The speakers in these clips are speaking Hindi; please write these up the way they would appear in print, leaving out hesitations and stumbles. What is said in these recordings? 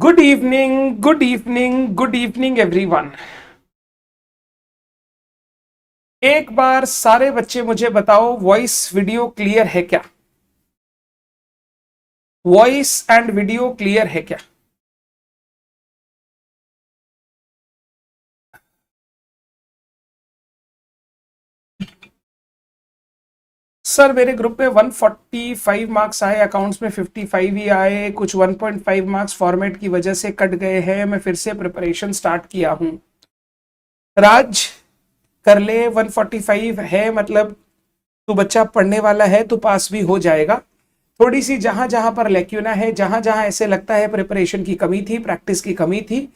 Good evening, good evening, good evening everyone. एक बार सारे बच्चे मुझे बताओ, वॉइस वीडियो क्लियर है क्या? वॉइस एंड वीडियो क्लियर है क्या? सर मेरे ग्रुप में 145 मार्क्स आए, अकाउंट्स में 55 ही आए, कुछ 1.5 मार्क्स फॉर्मेट की वजह से कट गए हैं। मैं फिर से प्रिपरेशन स्टार्ट किया हूं। राज कर ले, 145 है मतलब तू बच्चा पढ़ने वाला है तो पास भी हो जाएगा। थोड़ी सी जहां जहां पर लेक्यूना है, जहां जहां ऐसे लगता है प्रिपरेशन की कमी थी, प्रैक्टिस की कमी थी,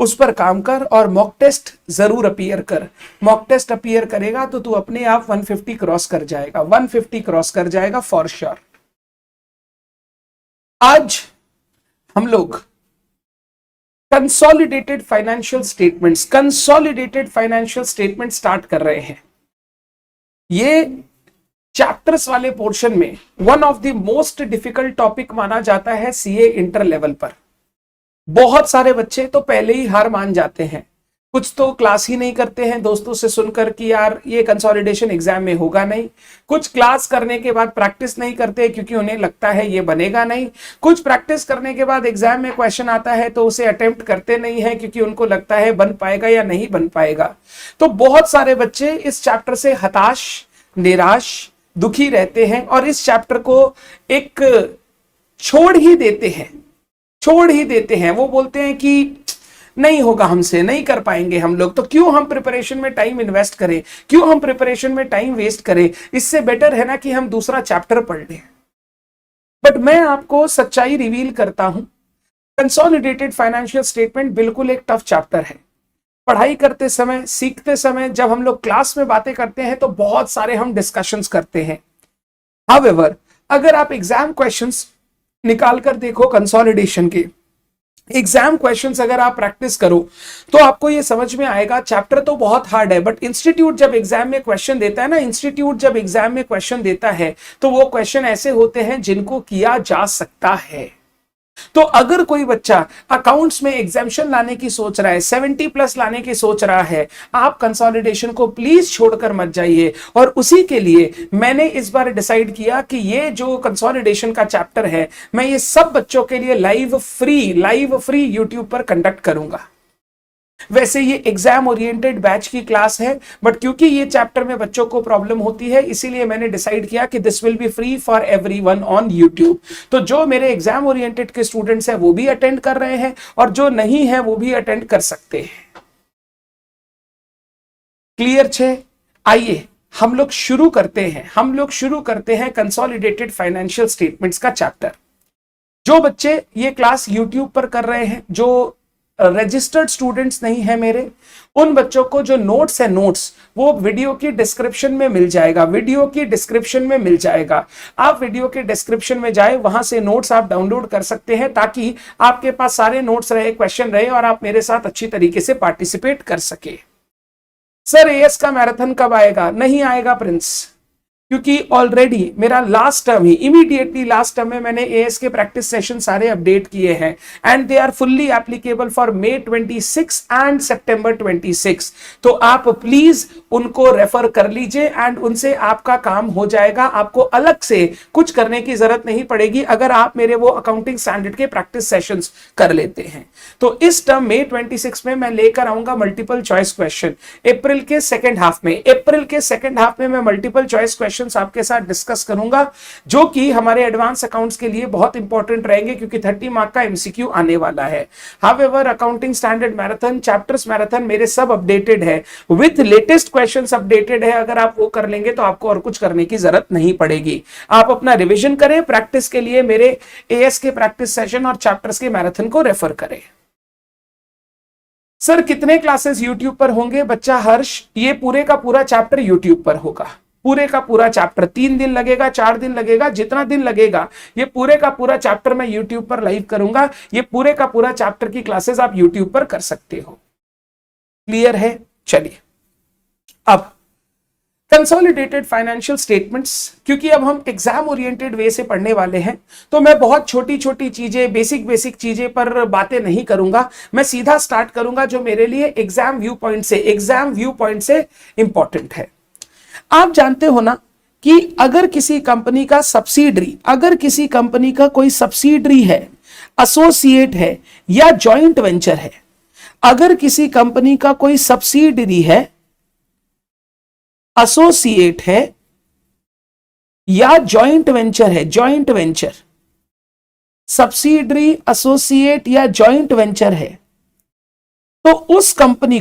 उस पर काम कर और मॉक टेस्ट जरूर अपीयर कर। मॉक टेस्ट अपीयर करेगा तो तू अपने आप 150 क्रॉस कर जाएगा, 150 क्रॉस कर जाएगा फॉर श्योर। आज हम लोग कंसोलिडेटेड फाइनेंशियल स्टेटमेंट स्टार्ट कर रहे हैं। ये चैप्टर्स वाले पोर्शन में one of the most difficult topic माना जाता है सीए इंटर लेवल पर। बहुत सारे बच्चे तो पहले ही हार मान जाते हैं, कुछ तो क्लास ही नहीं करते हैं दोस्तों से सुनकर कि यार ये कंसोलिडेशन एग्जाम में होगा नहीं। कुछ क्लास करने के बाद प्रैक्टिस नहीं करते क्योंकि उन्हें लगता है ये बनेगा नहीं। कुछ प्रैक्टिस करने के बाद एग्जाम में क्वेश्चन आता है तो उसे अटेम्प्ट करते नहीं है क्योंकि उनको लगता है बन पाएगा या नहीं बन पाएगा। तो बहुत सारे बच्चे इस चैप्टर से हताश, निराश, दुखी रहते हैं और इस चैप्टर को एक छोड़ ही देते हैं। वो बोलते हैं कि नहीं होगा हमसे, नहीं कर पाएंगे हम लोग, तो क्यों हम प्रिपरेशन में टाइम इन्वेस्ट करें, क्यों हम प्रिपरेशन में टाइम वेस्ट करें, इससे बेटर है ना कि हम दूसरा चैप्टर पढ़ लें। बट मैं आपको सच्चाई रिवील करता हूं, कंसोलिडेटेड फाइनेंशियल स्टेटमेंट बिल्कुल एक टफ चैप्टर है। पढ़ाई करते समय, सीखते समय, जब हम लोग क्लास में बातें करते हैं तो बहुत सारे हम डिस्कशंस करते हैं। हाउएवर, अगर आप एग्जाम क्वेश्चंस निकाल कर देखो, कंसोलिडेशन के एग्जाम क्वेश्चंस अगर आप प्रैक्टिस करो तो आपको ये समझ में आएगा चैप्टर तो बहुत हार्ड है, बट इंस्टीट्यूट जब एग्जाम में क्वेश्चन देता है तो वो क्वेश्चन ऐसे होते हैं जिनको किया जा सकता है। तो अगर कोई बच्चा अकाउंट्स में एग्जाम्शन लाने की सोच रहा है, 70 प्लस लाने की सोच रहा है, आप कंसोलिडेशन को प्लीज छोड़कर मत जाइए। और उसी के लिए मैंने इस बार डिसाइड किया कि ये जो कंसोलिडेशन का चैप्टर है, मैं ये सब बच्चों के लिए लाइव फ्री यूट्यूब पर कंडक्ट करूंगा। वैसे ये एग्जाम ओरिएंटेड बैच की क्लास है, बट क्योंकि ये चैप्टर में बच्चों को प्रॉब्लम होती है, इसीलिए मैंने डिसाइड किया कि this will be free for everyone on YouTube. तो जो मेरे एग्जाम ओरिएंटेड के स्टूडेंट्स हैं वो भी अटेंड कर रहे हैं और जो नहीं है वो भी अटेंड कर सकते हैं। क्लियर छे? आइए हम लोग शुरू करते हैं कंसोलिडेटेड फाइनेंशियल स्टेटमेंट्स का चैप्टर। जो बच्चे ये क्लास यूट्यूब पर कर रहे हैं, जो रजिस्टर्ड स्टूडेंट्स नहीं है मेरे, उन बच्चों को जो नोट्स है, नोट्स वो वीडियो की डिस्क्रिप्शन में मिल जाएगा। आप वीडियो के डिस्क्रिप्शन में जाए, वहां से नोट्स आप डाउनलोड कर सकते हैं ताकि आपके पास सारे नोट्स रहे, क्वेश्चन रहे और आप मेरे साथ अच्छी तरीके से पार्टिसिपेट कर सके। सर एएस का मैराथन कब आएगा? नहीं आएगा प्रिंस, क्योंकि ऑलरेडी मेरा लास्ट टर्म ही, इमीडिएटली लास्ट टर्म में मैंने एएस के प्रैक्टिस सेशन सारे अपडेट किए हैं and they are fully applicable for May 26 and September 26। तो आप प्लीज उनको रेफर कर लीजिए एंड उनसे आपका काम हो जाएगा। आपको अलग से कुछ करने की जरूरत नहीं पड़ेगी अगर आप मेरे वो अकाउंटिंग स्टैंडर्ड के प्रैक्टिस सेशंस कर लेते हैं। तो इस टर्म May 26 में मैं लेकर आऊंगा मल्टीपल चॉइस क्वेश्चन। अप्रैल के सेकेंड हाफ में मैं मल्टीपल चॉइस क्वेश्चन आपके साथ डिस्कस करूंगा, जो कि हमारे एडवांस अकाउंट्स के लिए बहुत इंपॉर्टेंट रहेंगे क्योंकि 30 मार्क का एमसीक्यू आने वाला है। However, accounting standard marathon, chapters marathon मेरे सब अपडेटेड है, विथ लेटेस्ट क्वेश्चंस अपडेटेड है। अगर आप वो कर लेंगे तो आपको और कुछ करने की जरूरत नहीं पड़ेगी। आप अपना रिवीजन करें, प्रैक्टिस के लिए मेरे एएस के प्रैक्टिस सेशन और चैप्टर्स के मैराथन को रेफर करें। सर कितने क्लासेस यूट्यूब पर होंगे? बच्चा हर्ष, ये पूरे का पूरा चैप्टर यूट्यूब पर होगा। पूरे का पूरा चैप्टर 3 दिन लगेगा, 4 दिन लगेगा, जितना दिन लगेगा, ये पूरे का पूरा चैप्टर मैं यूट्यूब पर लाइव करूंगा। ये पूरे का पूरा चैप्टर की क्लासेस आप यूट्यूब पर कर सकते हो। क्लियर है? चलिए अब कंसोलिडेटेड फाइनेंशियल स्टेटमेंट्स, क्योंकि अब हम एग्जाम ओरिएंटेड वे से पढ़ने वाले हैं तो मैं बहुत छोटी छोटी चीजें, बेसिक चीजें पर बातें नहीं करूंगा। मैं सीधा स्टार्ट करूंगा जो मेरे लिए एग्जाम व्यू पॉइंट से इंपॉर्टेंट है। आप जानते हो ना कि अगर किसी कंपनी का सब्सिडरी, अगर किसी कंपनी का कोई सब्सिडरी है, एसोसिएट है या जॉइंट वेंचर है, अगर किसी कंपनी का कोई सब्सिडरी है, एसोसिएट है या जॉइंट वेंचर है, जॉइंट वेंचर, सब्सिडरी, एसोसिएट या जॉइंट वेंचर है, तो उस कंपनी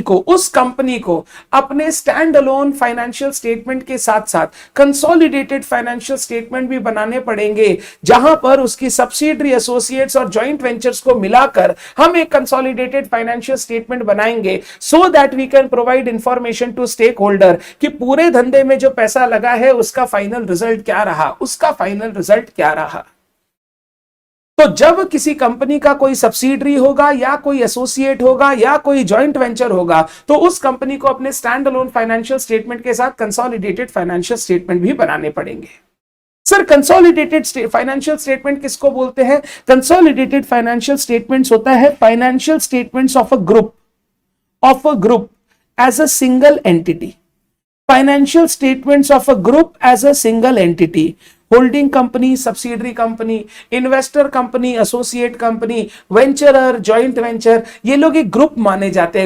को अपने स्टैंड अलोन फाइनेंशियल स्टेटमेंट के साथ साथ कंसोलिडेटेड फाइनेंशियल स्टेटमेंट भी बनाने पड़ेंगे, जहां पर उसकी सब्सिडरी, एसोसिएट्स और जॉइंट वेंचर्स को मिलाकर हम एक कंसोलिडेटेड फाइनेंशियल स्टेटमेंट बनाएंगे, so that we can provide information to stakeholder कि पूरे धंधे में जो पैसा लगा है उसका फाइनल रिजल्ट क्या रहा, तो जब किसी कंपनी का कोई सब्सिडरी होगा या कोई एसोसिएट होगा या कोई जॉइंट वेंचर होगा, तो उस कंपनी को अपने स्टैंड अलोन फाइनेंशियल स्टेटमेंट के साथ कंसोलिडेटेड फाइनेंशियल स्टेटमेंट भी बनाने पड़ेंगे। सर, कंसोलिडेटेड फाइनेंशियल स्टेटमेंट किसको बोलते हैं? कंसोलिडेटेड फाइनेंशियल स्टेटमेंट्स होता है financial statements of a group as a single entity, financial statements of a group as a single entity, holding company, subsidiary company, investor company, associate company, venturer, joint venture, ये लोग एक ग्रुप माने जाते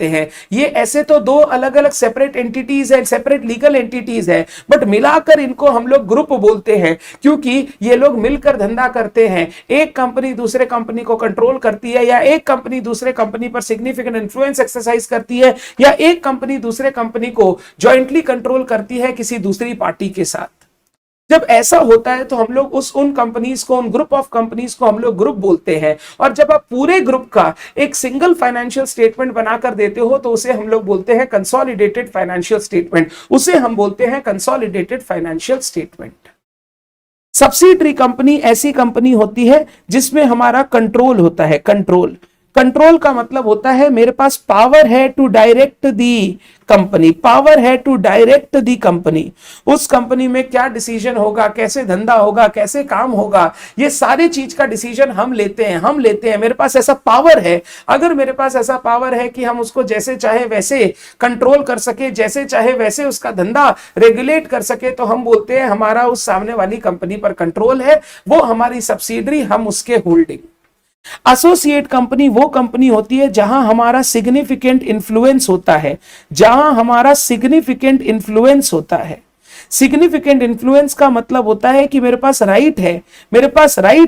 हैं। ये ऐसे तो दो अलग अलग सेपरेट एंटिटीज है, सेपरेट लीगल एंटिटीज है, बट मिलाकर इनको हम लोग ग्रुप बोलते हैं, क्योंकि ये लोग मिलकर धंधा करते हैं। एक कंपनी दूसरे कंपनी को कंट्रोल करती है, या एक कंपनी दूसरे कंपनी पर सिग्निफिकेंट इन्फ्लुएंस एक्सरसाइज करती है, या एक कंपनी दूसरे कंपनी को जॉइंटली कंट्रोल करती है किसी दूसरी पार्टी के साथ। जब ऐसा होता है तो हम लोग उन कंपनीज को, उन ग्रुप ऑफ कंपनीज को हम लोग ग्रुप बोलते हैं। और जब आप पूरे ग्रुप का एक सिंगल फाइनेंशियल स्टेटमेंट बनाकर देते हो तो उसे हम लोग बोलते हैं consolidated financial statement, subsidiary company ऐसी कंपनी होती है जिसमें हमारा कंट्रोल होता है। कंट्रोल का मतलब होता है मेरे पास पावर है टू डायरेक्ट दी कंपनी, उस कंपनी में क्या डिसीजन होगा, कैसे धंधा होगा, कैसे काम होगा, ये सारी चीज का डिसीजन हम लेते हैं। मेरे पास ऐसा पावर है। अगर मेरे पास ऐसा पावर है कि हम उसको जैसे चाहे वैसे कंट्रोल कर सके, जैसे चाहे वैसे उसका धंधा रेगुलेट कर सके, तो हम बोलते हैं हमारा उस सामने वाली कंपनी पर कंट्रोल है, वो हमारी सब्सिडरी, हम उसके होल्डिंग। एसोसिएट कंपनी वो कंपनी होती है जहां हमारा सिग्निफिकेंट इन्फ्लुएंस होता है। सिग्निफिकेंट इन्फ्लुएंस का मतलब होता है कि मेरे पास राइट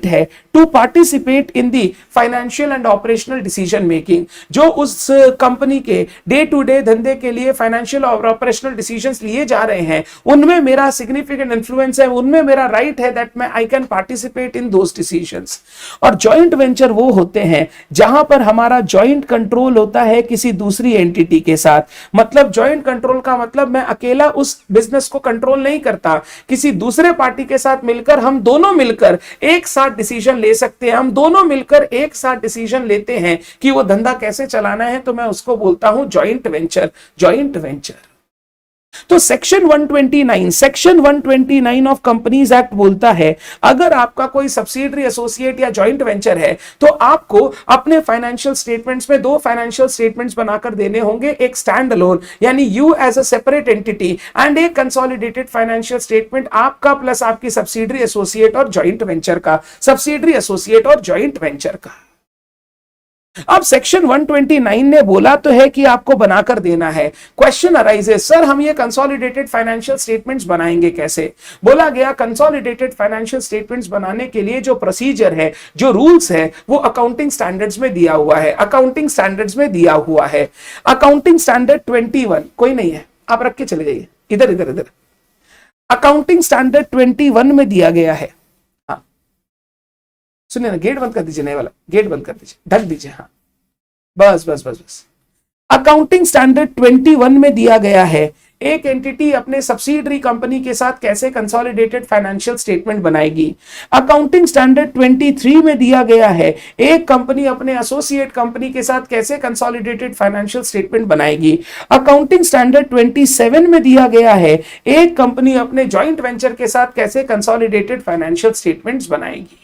है to participate in the financial and operational decision making. जो उस कंपनी के डे टू डे धंधे के लिए फाइनेंशियल और ऑपरेशनल डिसीजंस लिए जा रहे हैं, उनमें मेरा सिग्निफिकेंट इन्फ्लुएंस है, उनमें मेरा राइट है that I can participate in those decisions. और जॉइंट वेंचर वो होते हैं जहां पर हमारा जॉइंट कंट्रोल होता है किसी दूसरी एंटिटी के साथ। मतलब जॉइंट कंट्रोल का मतलब मैं अकेला उस बिजनेस को कंट्रोल नहीं करता, किसी दूसरे पार्टी के साथ मिलकर, हम दोनों मिलकर एक साथ डिसीजन ले सकते हैं। हम दोनों मिलकर एक साथ डिसीजन लेते हैं कि वो धंधा कैसे चलाना है, तो मैं उसको बोलता हूं जॉइंट वेंचर। तो सेक्शन 129 ऑफ कंपनीज एक्ट बोलता है अगर आपका कोई सब्सिडरी, एसोसिएट या जॉइंट वेंचर है तो आपको अपने फाइनेंशियल स्टेटमेंट्स में दो फाइनेंशियल स्टेटमेंट्स बनाकर देने होंगे, एक स्टैंड अलोन यानी you as a separate entity, and एक कंसोलिडेटेड फाइनेंशियल स्टेटमेंट आपका प्लस आपकी सब्सिडरी, एसोसिएट और जॉइंट वेंचर का। अब सेक्शन 129 ने बोला तो है कि आपको बनाकर देना है। क्वेश्चन अराइजेस, सर हम ये कंसोलिडेटेड फाइनेंशियल स्टेटमेंट्स बनाएंगे कैसे? बोला गया कंसोलिडेटेड फाइनेंशियल स्टेटमेंट्स बनाने के लिए जो प्रोसीजर है, जो रूल्स है, वो अकाउंटिंग स्टैंडर्ड्स में दिया हुआ है। अकाउंटिंग स्टैंडर्ड 21, कोई नहीं है, आप रख के चले जाइए, इधर अकाउंटिंग स्टैंडर्ड 21 में दिया गया है। सुनिए ना, गेट बंद कर दीजिए, नए वाला गेट बंद कर दीजिए, ढक दीजिए। हाँ, बस। अकाउंटिंग स्टैंडर्ड 21 में दिया गया है एक एंटिटी अपने सब्सिडरी कंपनी के साथ कैसे कंसोलिडेटेड फाइनेंशियल स्टेटमेंट बनाएगी। अकाउंटिंग स्टैंडर्ड 23 में दिया गया है एक कंपनी अपने एसोसिएट कंपनी के साथ कैसे कंसोलिडेटेड फाइनेंशियल स्टेटमेंट बनाएगी। अकाउंटिंग स्टैंडर्ड 27 में दिया गया है एक कंपनी अपने जॉइंट वेंचर के साथ कैसे कंसोलिडेटेड फाइनेंशियल स्टेटमेंट्स बनाएगी।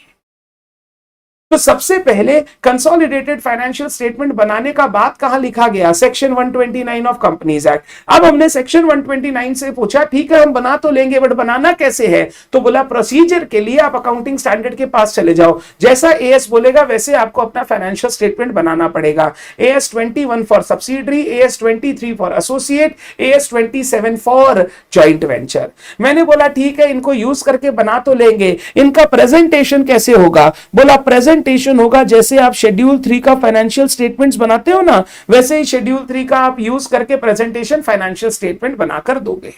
तो सबसे पहले कंसोलिडेटेड फाइनेंशियल स्टेटमेंट बनाने का बात कहां लिखा गया, सेक्शन 129 ऑफ कंपनीज एक्ट। अब हमने सेक्शन 129 से पूछा ठीक है हम बना तो लेंगे बट बनाना कैसे है, तो बोला प्रोसीजर के लिए आप अकाउंटिंग स्टैंडर्ड के पास चले जाओ, जैसा एएस बोलेगा वैसे आपको अपना फाइनेंशियल स्टेटमेंट बनाना पड़ेगा। As 21 for subsidiary, as 23 for associate, as 27 for joint venture. मैंने बोला ठीक है इनको यूज करके बना तो लेंगे, इनका प्रेजेंटेशन कैसे होगा, बोला प्रेजेंटेशन होगा जैसे आप शेड्यूल 3 का फाइनेंशियल स्टेटमेंट्स बनाते हो ना, वैसे ही शेड्यूल 3 का आप यूज करके प्रेजेंटेशन फाइनेंशियल स्टेटमेंट बनाकर दोगे।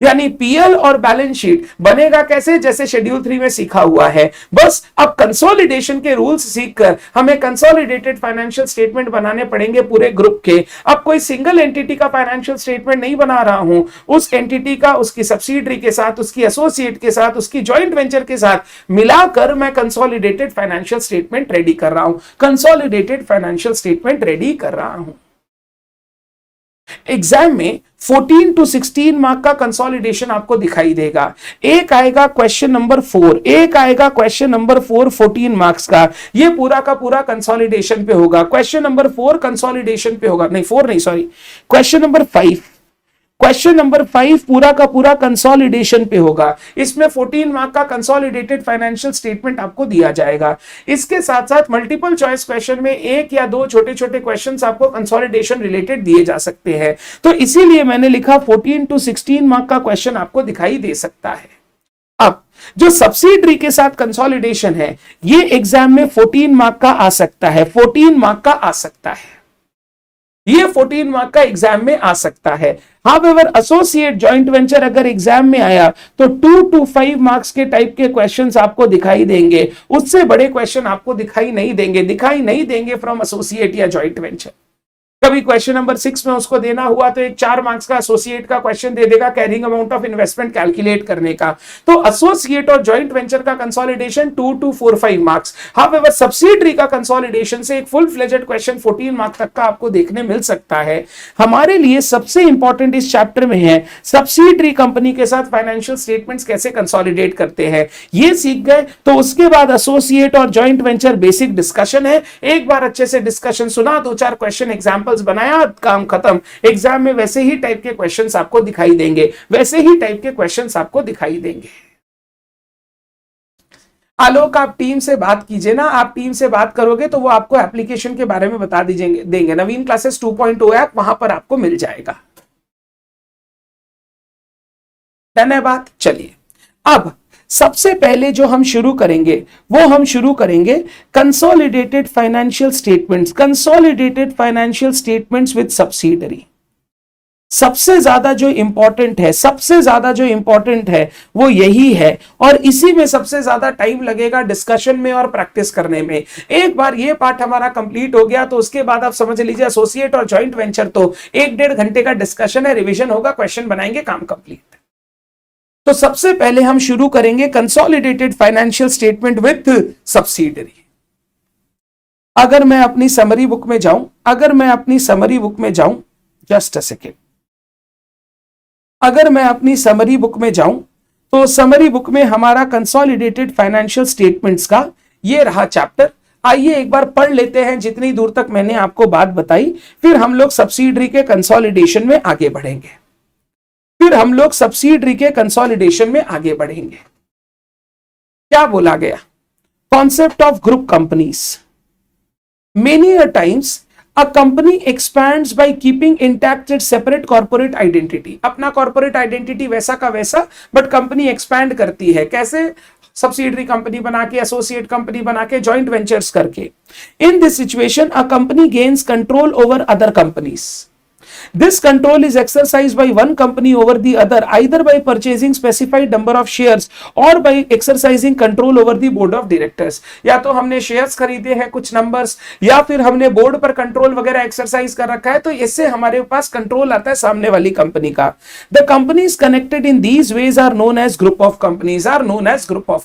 यानी पीएल और बैलेंस शीट बनेगा कैसे, जैसे शेड्यूल 3 में सीखा हुआ है। बस अब कंसोलिडेशन के रूल्स सीखकर हमें कंसोलिडेटेड फाइनेंशियल स्टेटमेंट बनाने पड़ेंगे पूरे ग्रुप के। अब कोई सिंगल एंटिटी का फाइनेंशियल स्टेटमेंट नहीं बना रहा हूं, उस एंटिटी का उसकी सब्सिडरी के साथ, उसकी एसोसिएट के साथ, उसकी जॉइंट वेंचर के साथ मिलाकर मैं कंसोलिडेटेड फाइनेंशियल स्टेटमेंट रेडी कर रहा हूं, कंसोलिडेटेड फाइनेंशियल स्टेटमेंट रेडी कर रहा हूं। एग्जाम में 14 to 16 मार्क का कंसोलिडेशन आपको दिखाई देगा। एक आएगा क्वेश्चन नंबर 4, एक आएगा क्वेश्चन नंबर 4 14 मार्क्स का, ये पूरा का पूरा कंसोलिडेशन पे होगा। क्वेश्चन नंबर 4 कंसोलिडेशन पे होगा, नहीं 4 नहीं sorry, question number 5, question number 5 पूरा का पूरा कंसोलिडेशन पे होगा। इसमें 14 मार्क का कंसोलिडेटेड फाइनेंशियल स्टेटमेंट आपको दिया जाएगा। इसके साथ साथ मल्टीपल चॉइस क्वेश्चन में एक या दो छोटे छोटे क्वेश्चंस आपको कंसोलिडेशन रिलेटेड दिए जा सकते हैं, तो इसीलिए मैंने लिखा 14 to 16 मार्क का क्वेश्चन आपको दिखाई दे सकता है। अब जो सब्सिडरी के साथ कंसोलिडेशन है ये एग्जाम में 14 मार्क का आ सकता है, 14 मार्क का आ सकता है, ये 14 मार्क का एग्जाम में आ सकता है। हाउएवर एसोसिएट जॉइंट वेंचर अगर एग्जाम में आया तो 2 to 5 मार्क्स के टाइप के क्वेश्चंस आपको दिखाई देंगे, उससे बड़े क्वेश्चन आपको दिखाई नहीं देंगे फ्रॉम एसोसिएट या जॉइंट वेंचर। कभी क्वेश्चन नंबर 6 में उसको देना हुआ तो एक 4 मार्क्स का एसोसिएट का क्वेश्चन दे देगा carrying amount of investment calculate करने का। तो एसोसिएट और जॉइंट वेंचर का consolidation 2 to 4-5 marks. However subsidiary का कंसोलिडेशन से एक फुल फ्लेजेड क्वेश्चन 14 मार्क तक का आपको देखने मिल सकता है। हमारे लिए सबसे इंपॉर्टेंट इस चैप्टर में है सब्सिडरी कंपनी के साथ फाइनेंशियल स्टेटमेंट्स कैसे कंसोलिडेट करते हैं, ये सीख गए तो उसके बाद एसोसिएट और जॉइंट वेंचर बेसिक डिस्कशन है। एक बार अच्छे से डिस्कशन सुना, 2-4 क्वेश्चन एग्जाम्पल बनाया, काम खत्म। एग्जाम में वैसे ही टाइप के क्वेश्चंस आपको दिखाई देंगे, वैसे ही टाइप के क्वेश्चंस आपको दिखाई देंगे। आलोक आप टीम से बात कीजिए ना, आप टीम से बात करोगे तो वो आपको एप्लीकेशन के बारे में बता देंगे। नवीन क्लासेस 2.0 ऐप वहां पर आपको मिल जाएगा। धन्यवाद। चलिए अब सबसे पहले जो हम शुरू करेंगे वो हम शुरू करेंगे consolidated financial statements, consolidated financial statements with subsidiary. सबसे ज्यादा जो इंपॉर्टेंट है वो यही है और इसी में सबसे ज्यादा टाइम लगेगा डिस्कशन में और प्रैक्टिस करने में। एक बार ये पार्ट हमारा कंप्लीट हो गया तो उसके बाद आप समझ लीजिए एसोसिएट और जॉइंट वेंचर तो 1-1.5 घंटे का डिस्कशन है, रिवीजन होगा, क्वेश्चन बनाएंगे, काम कंप्लीट। तो सबसे पहले हम शुरू करेंगे consolidated financial statement with subsidiary. अगर मैं अपनी समरी बुक में जाऊं, जस्ट अ सेकेंड, अगर मैं अपनी समरी बुक में जाऊं तो समरी बुक में हमारा कंसोलिडेटेड फाइनेंशियल स्टेटमेंट्स का ये रहा चैप्टर। आइए एक बार पढ़ लेते हैं जितनी दूर तक मैंने आपको बात बताई, फिर हम लोग सब्सिडरी के कंसोलिडेशन में आगे बढ़ेंगे। क्या बोला गया? Concept of group companies. Many a times A company expands by keeping intact its separate corporate identity. अपना corporate identity वैसा का वैसा, बट कंपनी एक्सपैंड करती है। कैसे? सब्सिडरी कंपनी बना के, एसोसिएट कंपनी बना के, जॉइंट वेंचर्स करके। In this situation a company gains control over other companies. This control is exercised by one company over the other either by purchasing specified number of shares or by exercising control over the board of directors. या तो हमने शेयर्स खरीदे हैं कुछ नंबर्स, या फिर हमने बोर्ड पर कंट्रोल वगैरह एक्सरसाइज कर रखा है, तो इससे हमारे पास कंट्रोल आता है सामने वाली कंपनी का. The companies connected in these ways are known as group of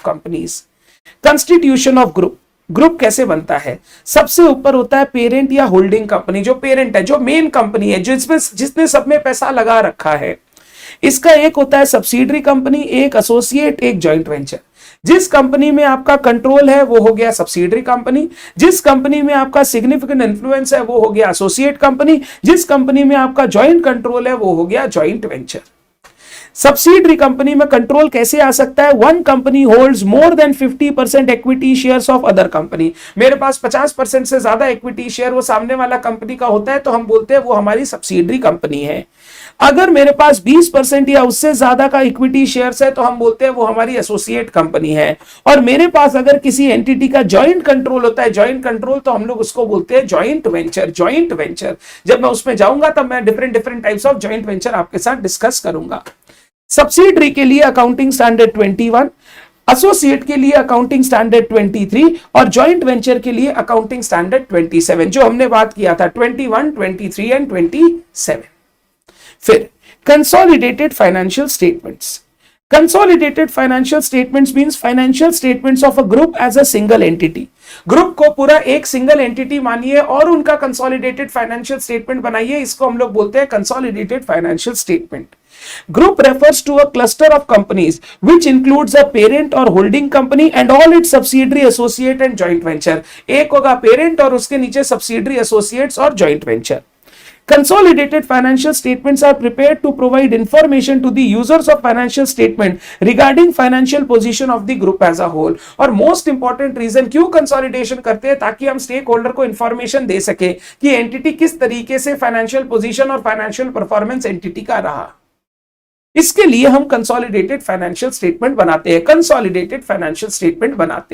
companies. Constitution of group. Group कैसे बनता है? सबसे ऊपर होता है पेरेंट या होल्डिंग कंपनी. जो पेरेंट है, जो मेन कंपनी है, जिसने सब में पैसा लगा रखा है. इसका एक होता है सब्सिडरी कंपनी, एक एसोसिएट, एक जॉइंट वेंचर. जिस कंपनी में आपका कंट्रोल है वो हो गया सब्सिडरी कंपनी. जिस कंपनी में आपका सिग्निफिकेंट इन्फ्लुएंस है वो हो गया एसोसिएट कंपनी. जिस कंपनी में आपका जॉइंट कंट्रोल है वो हो गया जॉइंट वेंचर. सब्सिडरी कंपनी में कंट्रोल कैसे आ सकता है? One company holds more than 50% equity shares of other company. मेरे पास 50% से ज्यादा इक्विटी शेयर वो सामने वाला कंपनी का होता है तो हम बोलते हैं वो हमारी सब्सिडरी कंपनी है. अगर मेरे पास 20% या उससे ज्यादा का इक्विटी शेयर्स है तो हम बोलते हैं वो हमारी एसोसिएट कंपनी है. और मेरे पास अगर किसी एंटिटी का जॉइंट कंट्रोल होता है, जॉइंट कंट्रोल, तो हम लोग उसको बोलते हैं जॉइंट वेंचर. जब मैं उसमें जाऊंगा तब मैं different types of joint venture आपके साथ डिस्कस करूंगा. सब्सिडरी के लिए अकाउंटिंग स्टैंडर्ड 21, एसोसिएट के लिए अकाउंटिंग स्टैंडर्ड 23 और जॉइंट वेंचर के लिए अकाउंटिंग स्टैंडर्ड 27, जो हमने बात किया था 21, 23 एंड 27. फिर consolidated financial statements. Consolidated financial statements means financial statements of a group as a single entity. Group को पूरा एक सिंगल एंटिटी मानिए और उनका कंसोलिडेटेड फाइनेंशियल स्टेटमेंट बनाइए. इसको हम लोग बोलते हैं consolidated financial statement. Group refers to a cluster of companies which includes a parent or holding company and all its subsidiary, associate and joint venture. एक होगा parent और उसके नीचे subsidiary, associates और joint venture. Consolidated financial statements are prepared to provide information to the users of financial statement regarding financial position of the group as a whole. और most important reason क्यों consolidation करते हैं, ताकि हम स्टेक होल्डर को इंफॉर्मेशन दे सके कि एंटिटी किस तरीके से फाइनेंशियल पोजीशन और फाइनेंशियल परफॉर्मेंस एंटिटी का रहा. इसके लिए हम कंसोलिडेटेड फाइनेंशियल स्टेटमेंट बनाते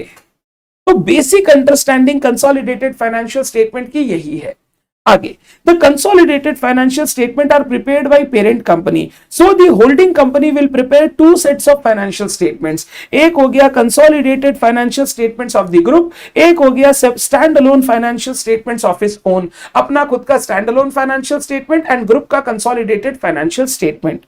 हैं. तो basic understanding consolidated financial statement की यही है. आगे, the consolidated financial statement are prepared by parent company. So the holding company will prepare two sets of financial statements. एक हो गया consolidated financial statements of the group, एक हो गया stand alone financial statements of his own. अपना खुद का stand alone financial statement and group का कंसोलिडेटेड फाइनेंशियल स्टेटमेंट.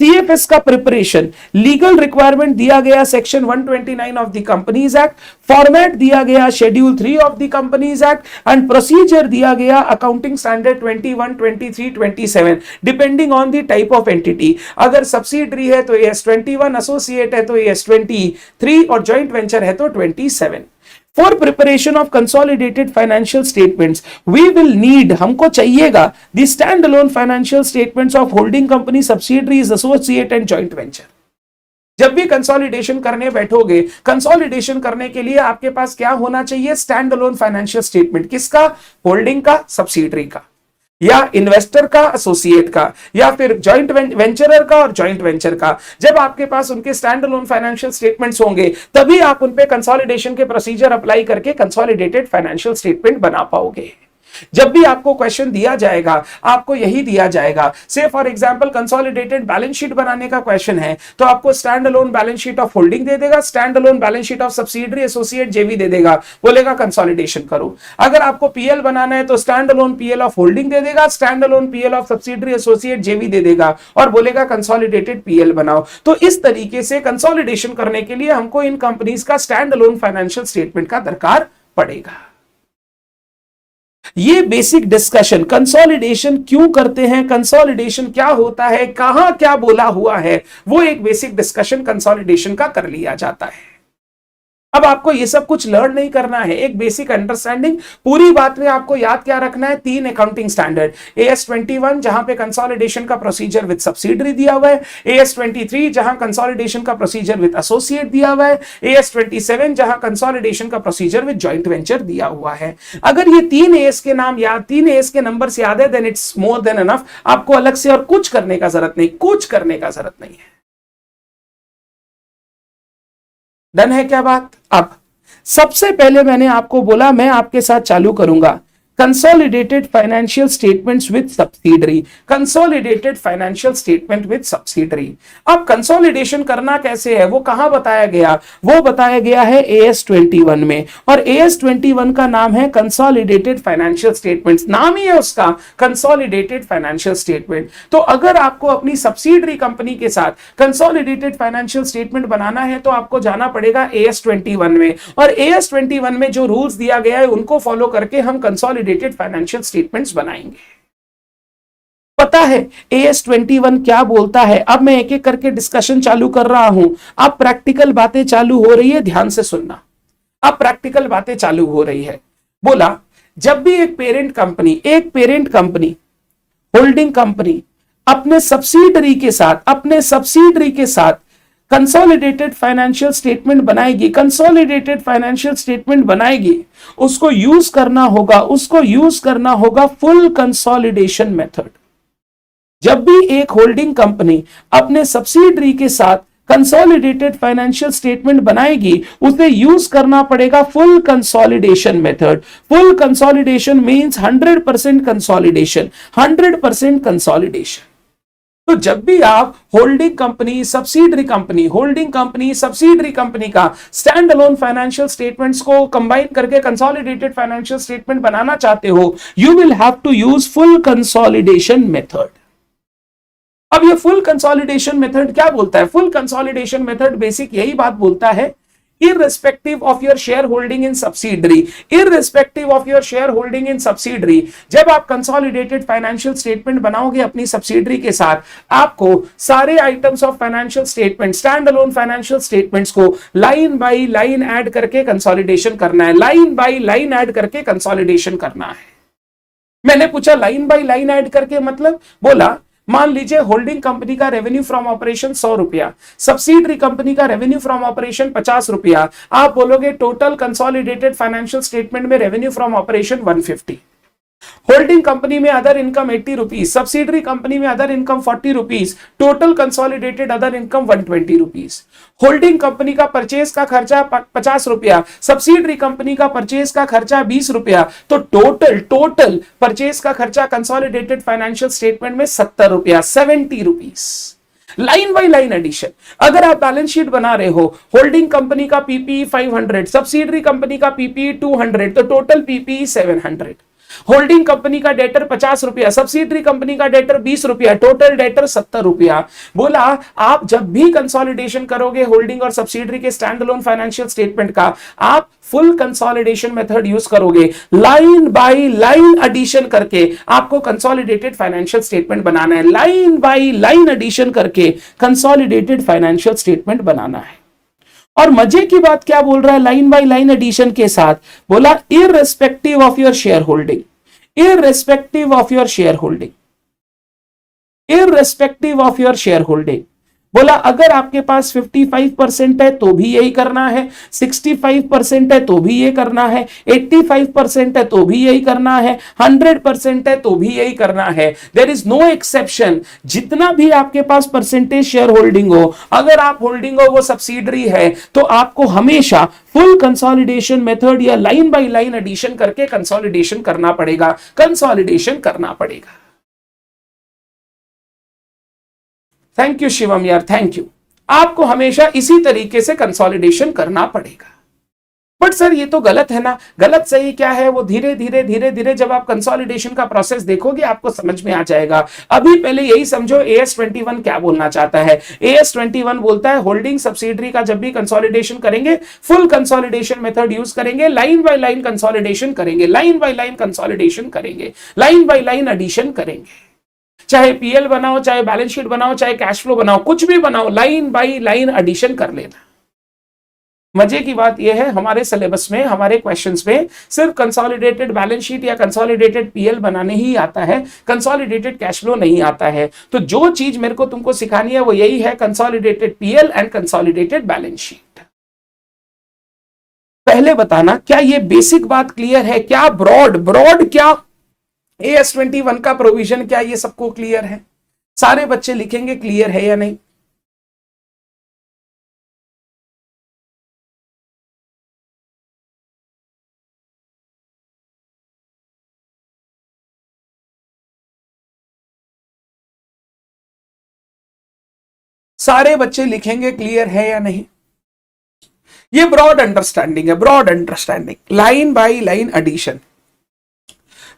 सीएफएस का प्रिपरेशन, लीगल रिक्वायरमेंट दिया गया section 129 of the companies act, format दिया गया schedule 3 of the companies act and procedure दिया गया accounting standard 21, 23, 27 depending on the type of entity. अगर सब्सिडरी है तो एएस 21, एसोसिएट है तो एएस 23 और जॉइंट वेंचर है तो 27. For preparation of consolidated financial statements, we will need, हमको चाहिएगा the standalone financial statements of holding company, subsidiaries, associate and joint venture. जब भी कंसोलिडेशन करने बैठोगे, कंसोलिडेशन करने के लिए आपके पास क्या होना चाहिए? Stand alone financial statement. किसका? होल्डिंग का, सब्सिडरी का, या इन्वेस्टर का, एसोसिएट का, या फिर जॉइंट वेंचरर का और जॉइंट वेंचर का. जब आपके पास उनके स्टैंड अलोन फाइनेंशियल स्टेटमेंट्स होंगे तभी आप उन पे कंसोलिडेशन के प्रोसीजर अप्लाई करके कंसोलिडेटेड फाइनेंशियल स्टेटमेंट बना पाओगे. जब भी आपको क्वेश्चन दिया जाएगा आपको यही दिया जाएगा. से for example consolidated balance sheet बनाने का क्वेश्चन है तो आपको stand alone balance sheet of holding दे देगा, stand alone balance sheet of subsidiary, associate, JV दे देगा, बोलेगा कंसोलिडेशन करो. अगर आपको पीएल बनाना है तो stand alone PL of holding दे देगा, stand alone PL of subsidiary, associate, JV दे देगा और बोलेगा कंसोलिडेटेड पीएल बनाओ. तो इस तरीके से कंसोलिडेशन करने के लिए हमको इन कंपनीज का स्टैंड अलोन फाइनेंशियल स्टेटमेंट का दरकार पड़ेगा. ये बेसिक डिस्कशन, कंसोलिडेशन क्यों करते हैं, कंसोलिडेशन क्या होता है, कहां क्या बोला हुआ है, वो एक बेसिक डिस्कशन कंसोलिडेशन का कर लिया जाता है. अब आपको ये सब कुछ लर्न नहीं करना है, एक बेसिक अंडरस्टैंडिंग. पूरी बात में आपको याद क्या रखना है? 3 अकाउंटिंग स्टैंडर्ड. एएस 21 जहां पे कंसोलिडेशन का प्रोसीजर विद सब्सिडरी दिया हुआ है, एएस 23 जहां कंसोलिडेशन का प्रोसीजर विद एसोसिएट दिया हुआ है, एएस 27 जहां कंसोलिडेशन का प्रोसीजर विद जॉइंट वेंचर दिया हुआ है. अगर ये 3 एएस के नाम याद, 3 एएस के नंबर्स याद है, then it's more than enough. आपको अलग से और कुछ करने का जरूरत नहीं है. डन है क्या बात? अब सबसे पहले मैंने आपको बोला मैं आपके साथ चालू करूंगा consolidated financial statements with subsidiary, consolidated financial statement with subsidiary. अब कंसोलिडेशन करना कैसे है वो कहां बताया गया, वो बताया गया है AS 21 में, और AS 21 का नाम है कंसोलिडेटेड फाइनेंशियल स्टेटमेंट्स, नाम ही है उसका कंसोलिडेटेड फाइनेंशियल स्टेटमेंट। तो अगर आपको अपनी सब्सिडरी कंपनी के साथ कंसोलिडेटेड फाइनेंशियल स्टेटमेंट बनाना है तो आपको जाना पड़ेगा AS 21 में, और AS 21 में जो रूल्स दिया गया है उनको फॉलो करके हम कंसोलिडेटेड फाइनेंशियल स्टेटमेंट्स बनाएंगे। पता है AS 21 क्या बोलता है? अब मैं एक एक करके डिस्कशन चालू कर रहा हूं, अब प्रैक्टिकल बातें चालू हो रही है, ध्यान से सुनना। अब प्रैक्टिकल बातें चालू हो रही है। बोला जब भी एक पेरेंट कंपनी होल्डिंग कंपनी अपने सब्सिडरी के साथ कंसोलिडेटेड फाइनेंशियल स्टेटमेंट बनाएगी, उसको यूज करना होगा फुल कंसोलिडेशन मेथड। जब भी एक होल्डिंग कंपनी अपने सब्सिडरी के साथ कंसोलिडेटेड फाइनेंशियल स्टेटमेंट बनाएगी, उसे यूज करना पड़ेगा full consolidation method. Full consolidation means 100% consolidation, 100% consolidation. तो जब भी आप होल्डिंग कंपनी सब्सिडरी कंपनी का स्टैंड अलोन फाइनेंशियल स्टेटमेंट्स को कंबाइन करके कंसोलिडेटेड फाइनेंशियल स्टेटमेंट बनाना चाहते हो, you will have to use full consolidation method. अब ये फुल कंसोलिडेशन मेथड क्या बोलता है? फुल कंसोलिडेशन मेथड बेसिक यही बात बोलता है, irrespective of your shareholding in subsidiary, जब आप कंसोलिडेटेड फाइनेंशियल स्टेटमेंट बनाओगे अपनी सब्सिडरी के साथ, आपको सारे items of financial statement, stand alone financial statements को लाइन बाय लाइन ऐड करके कंसोलिडेशन करना है, लाइन बाय लाइन ऐड करके कंसोलिडेशन करना है। मैंने पूछा लाइन बाय लाइन ऐड करके मतलब? बोला मान लीजिए होल्डिंग कंपनी का रेवेन्यू फ्रॉम ऑपरेशन 100 रुपया, सब्सिडरी कंपनी का रेवेन्यू फ्रॉम ऑपरेशन 50 रुपया, आप बोलोगे टोटल कंसोलिडेटेड फाइनेंशियल स्टेटमेंट में revenue from operation 150। Holding company में other income 80 rupees, subsidiary company में other income 40 rupees, total consolidated other income 120 rupees. Holding company का परचेज का खर्चा 50 रुपया, सब्सिडरी कंपनी का परचेज का खर्चा 20 रुपया, तो टोटल परचेज का खर्चा कंसोलिडेटेड फाइनेंशियल स्टेटमेंट में 70 रुपया, 70 rupees. Line by line addition. अगर आप बैलेंस शीट बना रहे हो, होल्डिंग कंपनी का पीपी 500, सब्सिडरी कंपनी का पीपी 200, तो टोटल पीपी 700। होल्डिंग कंपनी का डेटर 50 रुपया, सब्सिडरी कंपनी का डेटर 20 रुपया, टोटल डेटर 70 रुपया। बोला आप जब भी कंसोलिडेशन करोगे होल्डिंग और सब्सिडरी के स्टैंड अलोन फाइनेंशियल स्टेटमेंट का, आप फुल कंसोलिडेशन मेथड यूज करोगे, लाइन बाय लाइन एडिशन करके आपको कंसोलिडेटेड फाइनेंशियल स्टेटमेंट बनाना है, लाइन बाय लाइन एडिशन करके कंसोलिडेटेड फाइनेंशियल स्टेटमेंट बनाना है। और मजे की बात क्या बोल रहा है लाइन बाय लाइन एडिशन के साथ? बोला irrespective of your share holding, irrespective of your shareholding, बोला अगर आपके पास 55% है तो भी यही करना है, 65% है तो भी ये करना है, 85% है तो भी यही करना है, 100% है तो भी यही करना है। There is no exception. जितना भी आपके पास परसेंटेज शेयर होल्डिंग हो, अगर आप होल्डिंग हो वो सब्सिडरी है, तो आपको हमेशा फुल कंसोलिडेशन मेथड या लाइन बाय लाइन एडिशन करके कंसोलिडेशन करना पड़ेगा। थैंक यू शिवम यार, थैंक यू। आपको हमेशा इसी तरीके से कंसोलिडेशन करना पड़ेगा। बट सर ये तो गलत है ना? गलत सही क्या है वो धीरे धीरे जब आप कंसोलिडेशन का प्रोसेस देखोगे आपको समझ में आ जाएगा। अभी पहले यही समझो AS 21 क्या बोलना चाहता है। AS 21 बोलता है होल्डिंग सब्सिडरी का जब भी कंसोलिडेशन करेंगे फुल कंसोलिडेशन मेथड यूज करेंगे, लाइन बाय लाइन कंसोलिडेशन करेंगे, लाइन बाय लाइन कंसोलिडेशन करेंगे, लाइन बाय लाइन एडिशन करेंगे। चाहे पीएल बनाओ, चाहे बैलेंस शीट बनाओ, चाहे कैश फ्लो बनाओ, कुछ भी बनाओ, लाइन बाय लाइन एडिशन कर लेना। मजे की बात यह है हमारे सिलेबस में, हमारे क्वेश्चंस में सिर्फ कंसोलिडेटेड बैलेंस शीट या कंसोलिडेटेड पीएल बनाने ही आता है, कंसोलिडेटेड कैश फ्लो नहीं आता है। तो जो चीज मेरे को तुमको सिखानी है वो यही है, consolidated PL and consolidated balance sheet. पहले बताना क्या ये बेसिक बात क्लियर है? क्या ब्रॉड क्या AS 21 का प्रोविजन क्या ये सबको क्लियर है? सारे बच्चे लिखेंगे क्लियर है या नहीं? सारे बच्चे लिखेंगे, क्लियर है या नहीं? ये ब्रॉड अंडरस्टैंडिंग है, broad understanding. Line by line addition,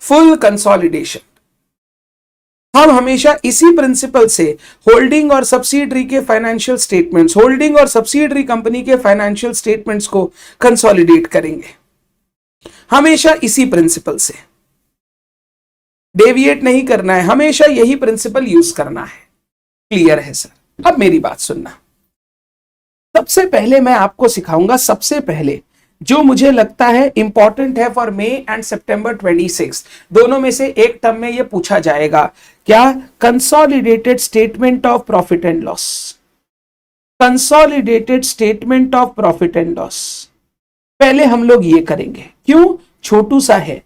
full consolidation, हम हमेशा इसी प्रिंसिपल से होल्डिंग और सब्सिडरी के फाइनेंशियल स्टेटमेंट्स, होल्डिंग और सब्सिडरी कंपनी के फाइनेंशियल स्टेटमेंट्स को कंसोलिडेट करेंगे, हमेशा इसी प्रिंसिपल से, डेविएट नहीं करना है, हमेशा यही प्रिंसिपल यूज करना है। क्लियर है सर? अब मेरी बात सुनना, सबसे पहले मैं आपको सिखाऊंगा, सबसे पहले जो मुझे लगता है इंपॉर्टेंट है फॉर मई एंड सितंबर 26, दोनों में से एक टर्म में ये पूछा जाएगा, क्या? Consolidated statement of profit and loss, consolidated statement of profit and loss. पहले हम लोग ये करेंगे, क्यों? छोटू सा है,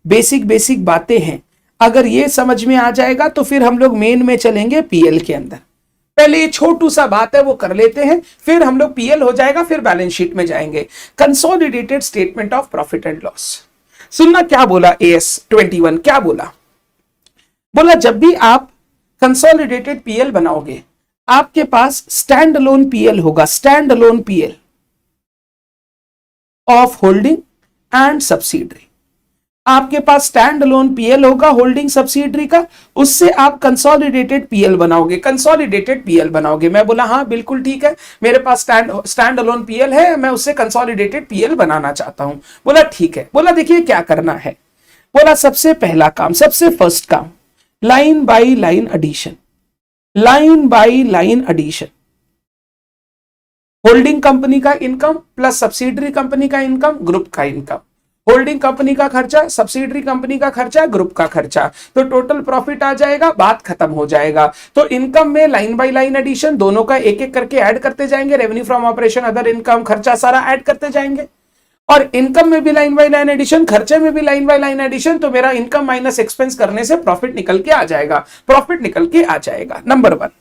बेसिक बेसिक बातें हैं, अगर ये समझ में आ जाएगा तो फिर हम लोग मेन में चलेंगे पीएल के अंदर। पहले ये छोटू सा बात है वो कर लेते हैं, फिर हम लोग पीएल हो जाएगा, फिर बैलेंस शीट में जाएंगे। Consolidated statement of profit and loss, सुनना क्या बोला AS 21, क्या बोला? बोला जब भी आप कंसोलिडेटेड पीएल बनाओगे, आपके पास स्टैंड अलोन पीएल होगा, stand alone PL of holding and subsidiary. आपके पास स्टैंड अलोन पीएल होगा होल्डिंग सब्सिडरी का, उससे आप कंसोलिडेटेड पीएल बनाओगे, कंसोलिडेटेड पीएल बनाओगे। मैं बोला हाँ बिल्कुल ठीक है, मेरे पास स्टैंड अलोन पीएल है, मैं उससे कंसोलिडेटेड पीएल बनाना चाहता हूं। बोला ठीक है। बोला देखिए क्या करना है। बोला सबसे पहला काम, सबसे फर्स्ट काम, line by line addition, line by line addition. Holding company का इनकम प्लस सब्सिडरी कंपनी का इनकम, ग्रुप का इनकम, होल्डिंग कंपनी का खर्चा, सब्सिडरी कंपनी का खर्चा, ग्रुप का खर्चा, तो टोटल प्रॉफिट आ जाएगा, बात खत्म हो जाएगा। तो इनकम में लाइन बाय लाइन एडिशन, दोनों का एक एक करके ऐड करते जाएंगे, revenue from operation, other income, खर्चा सारा ऐड करते जाएंगे। और इनकम में भी लाइन बाय लाइन एडिशन, खर्चे में भी लाइन बाय लाइन एडिशन, तो मेरा इनकम माइनस एक्सपेंस करने से प्रॉफिट निकल के आ जाएगा, प्रॉफिट निकल के आ जाएगा। नंबर 1।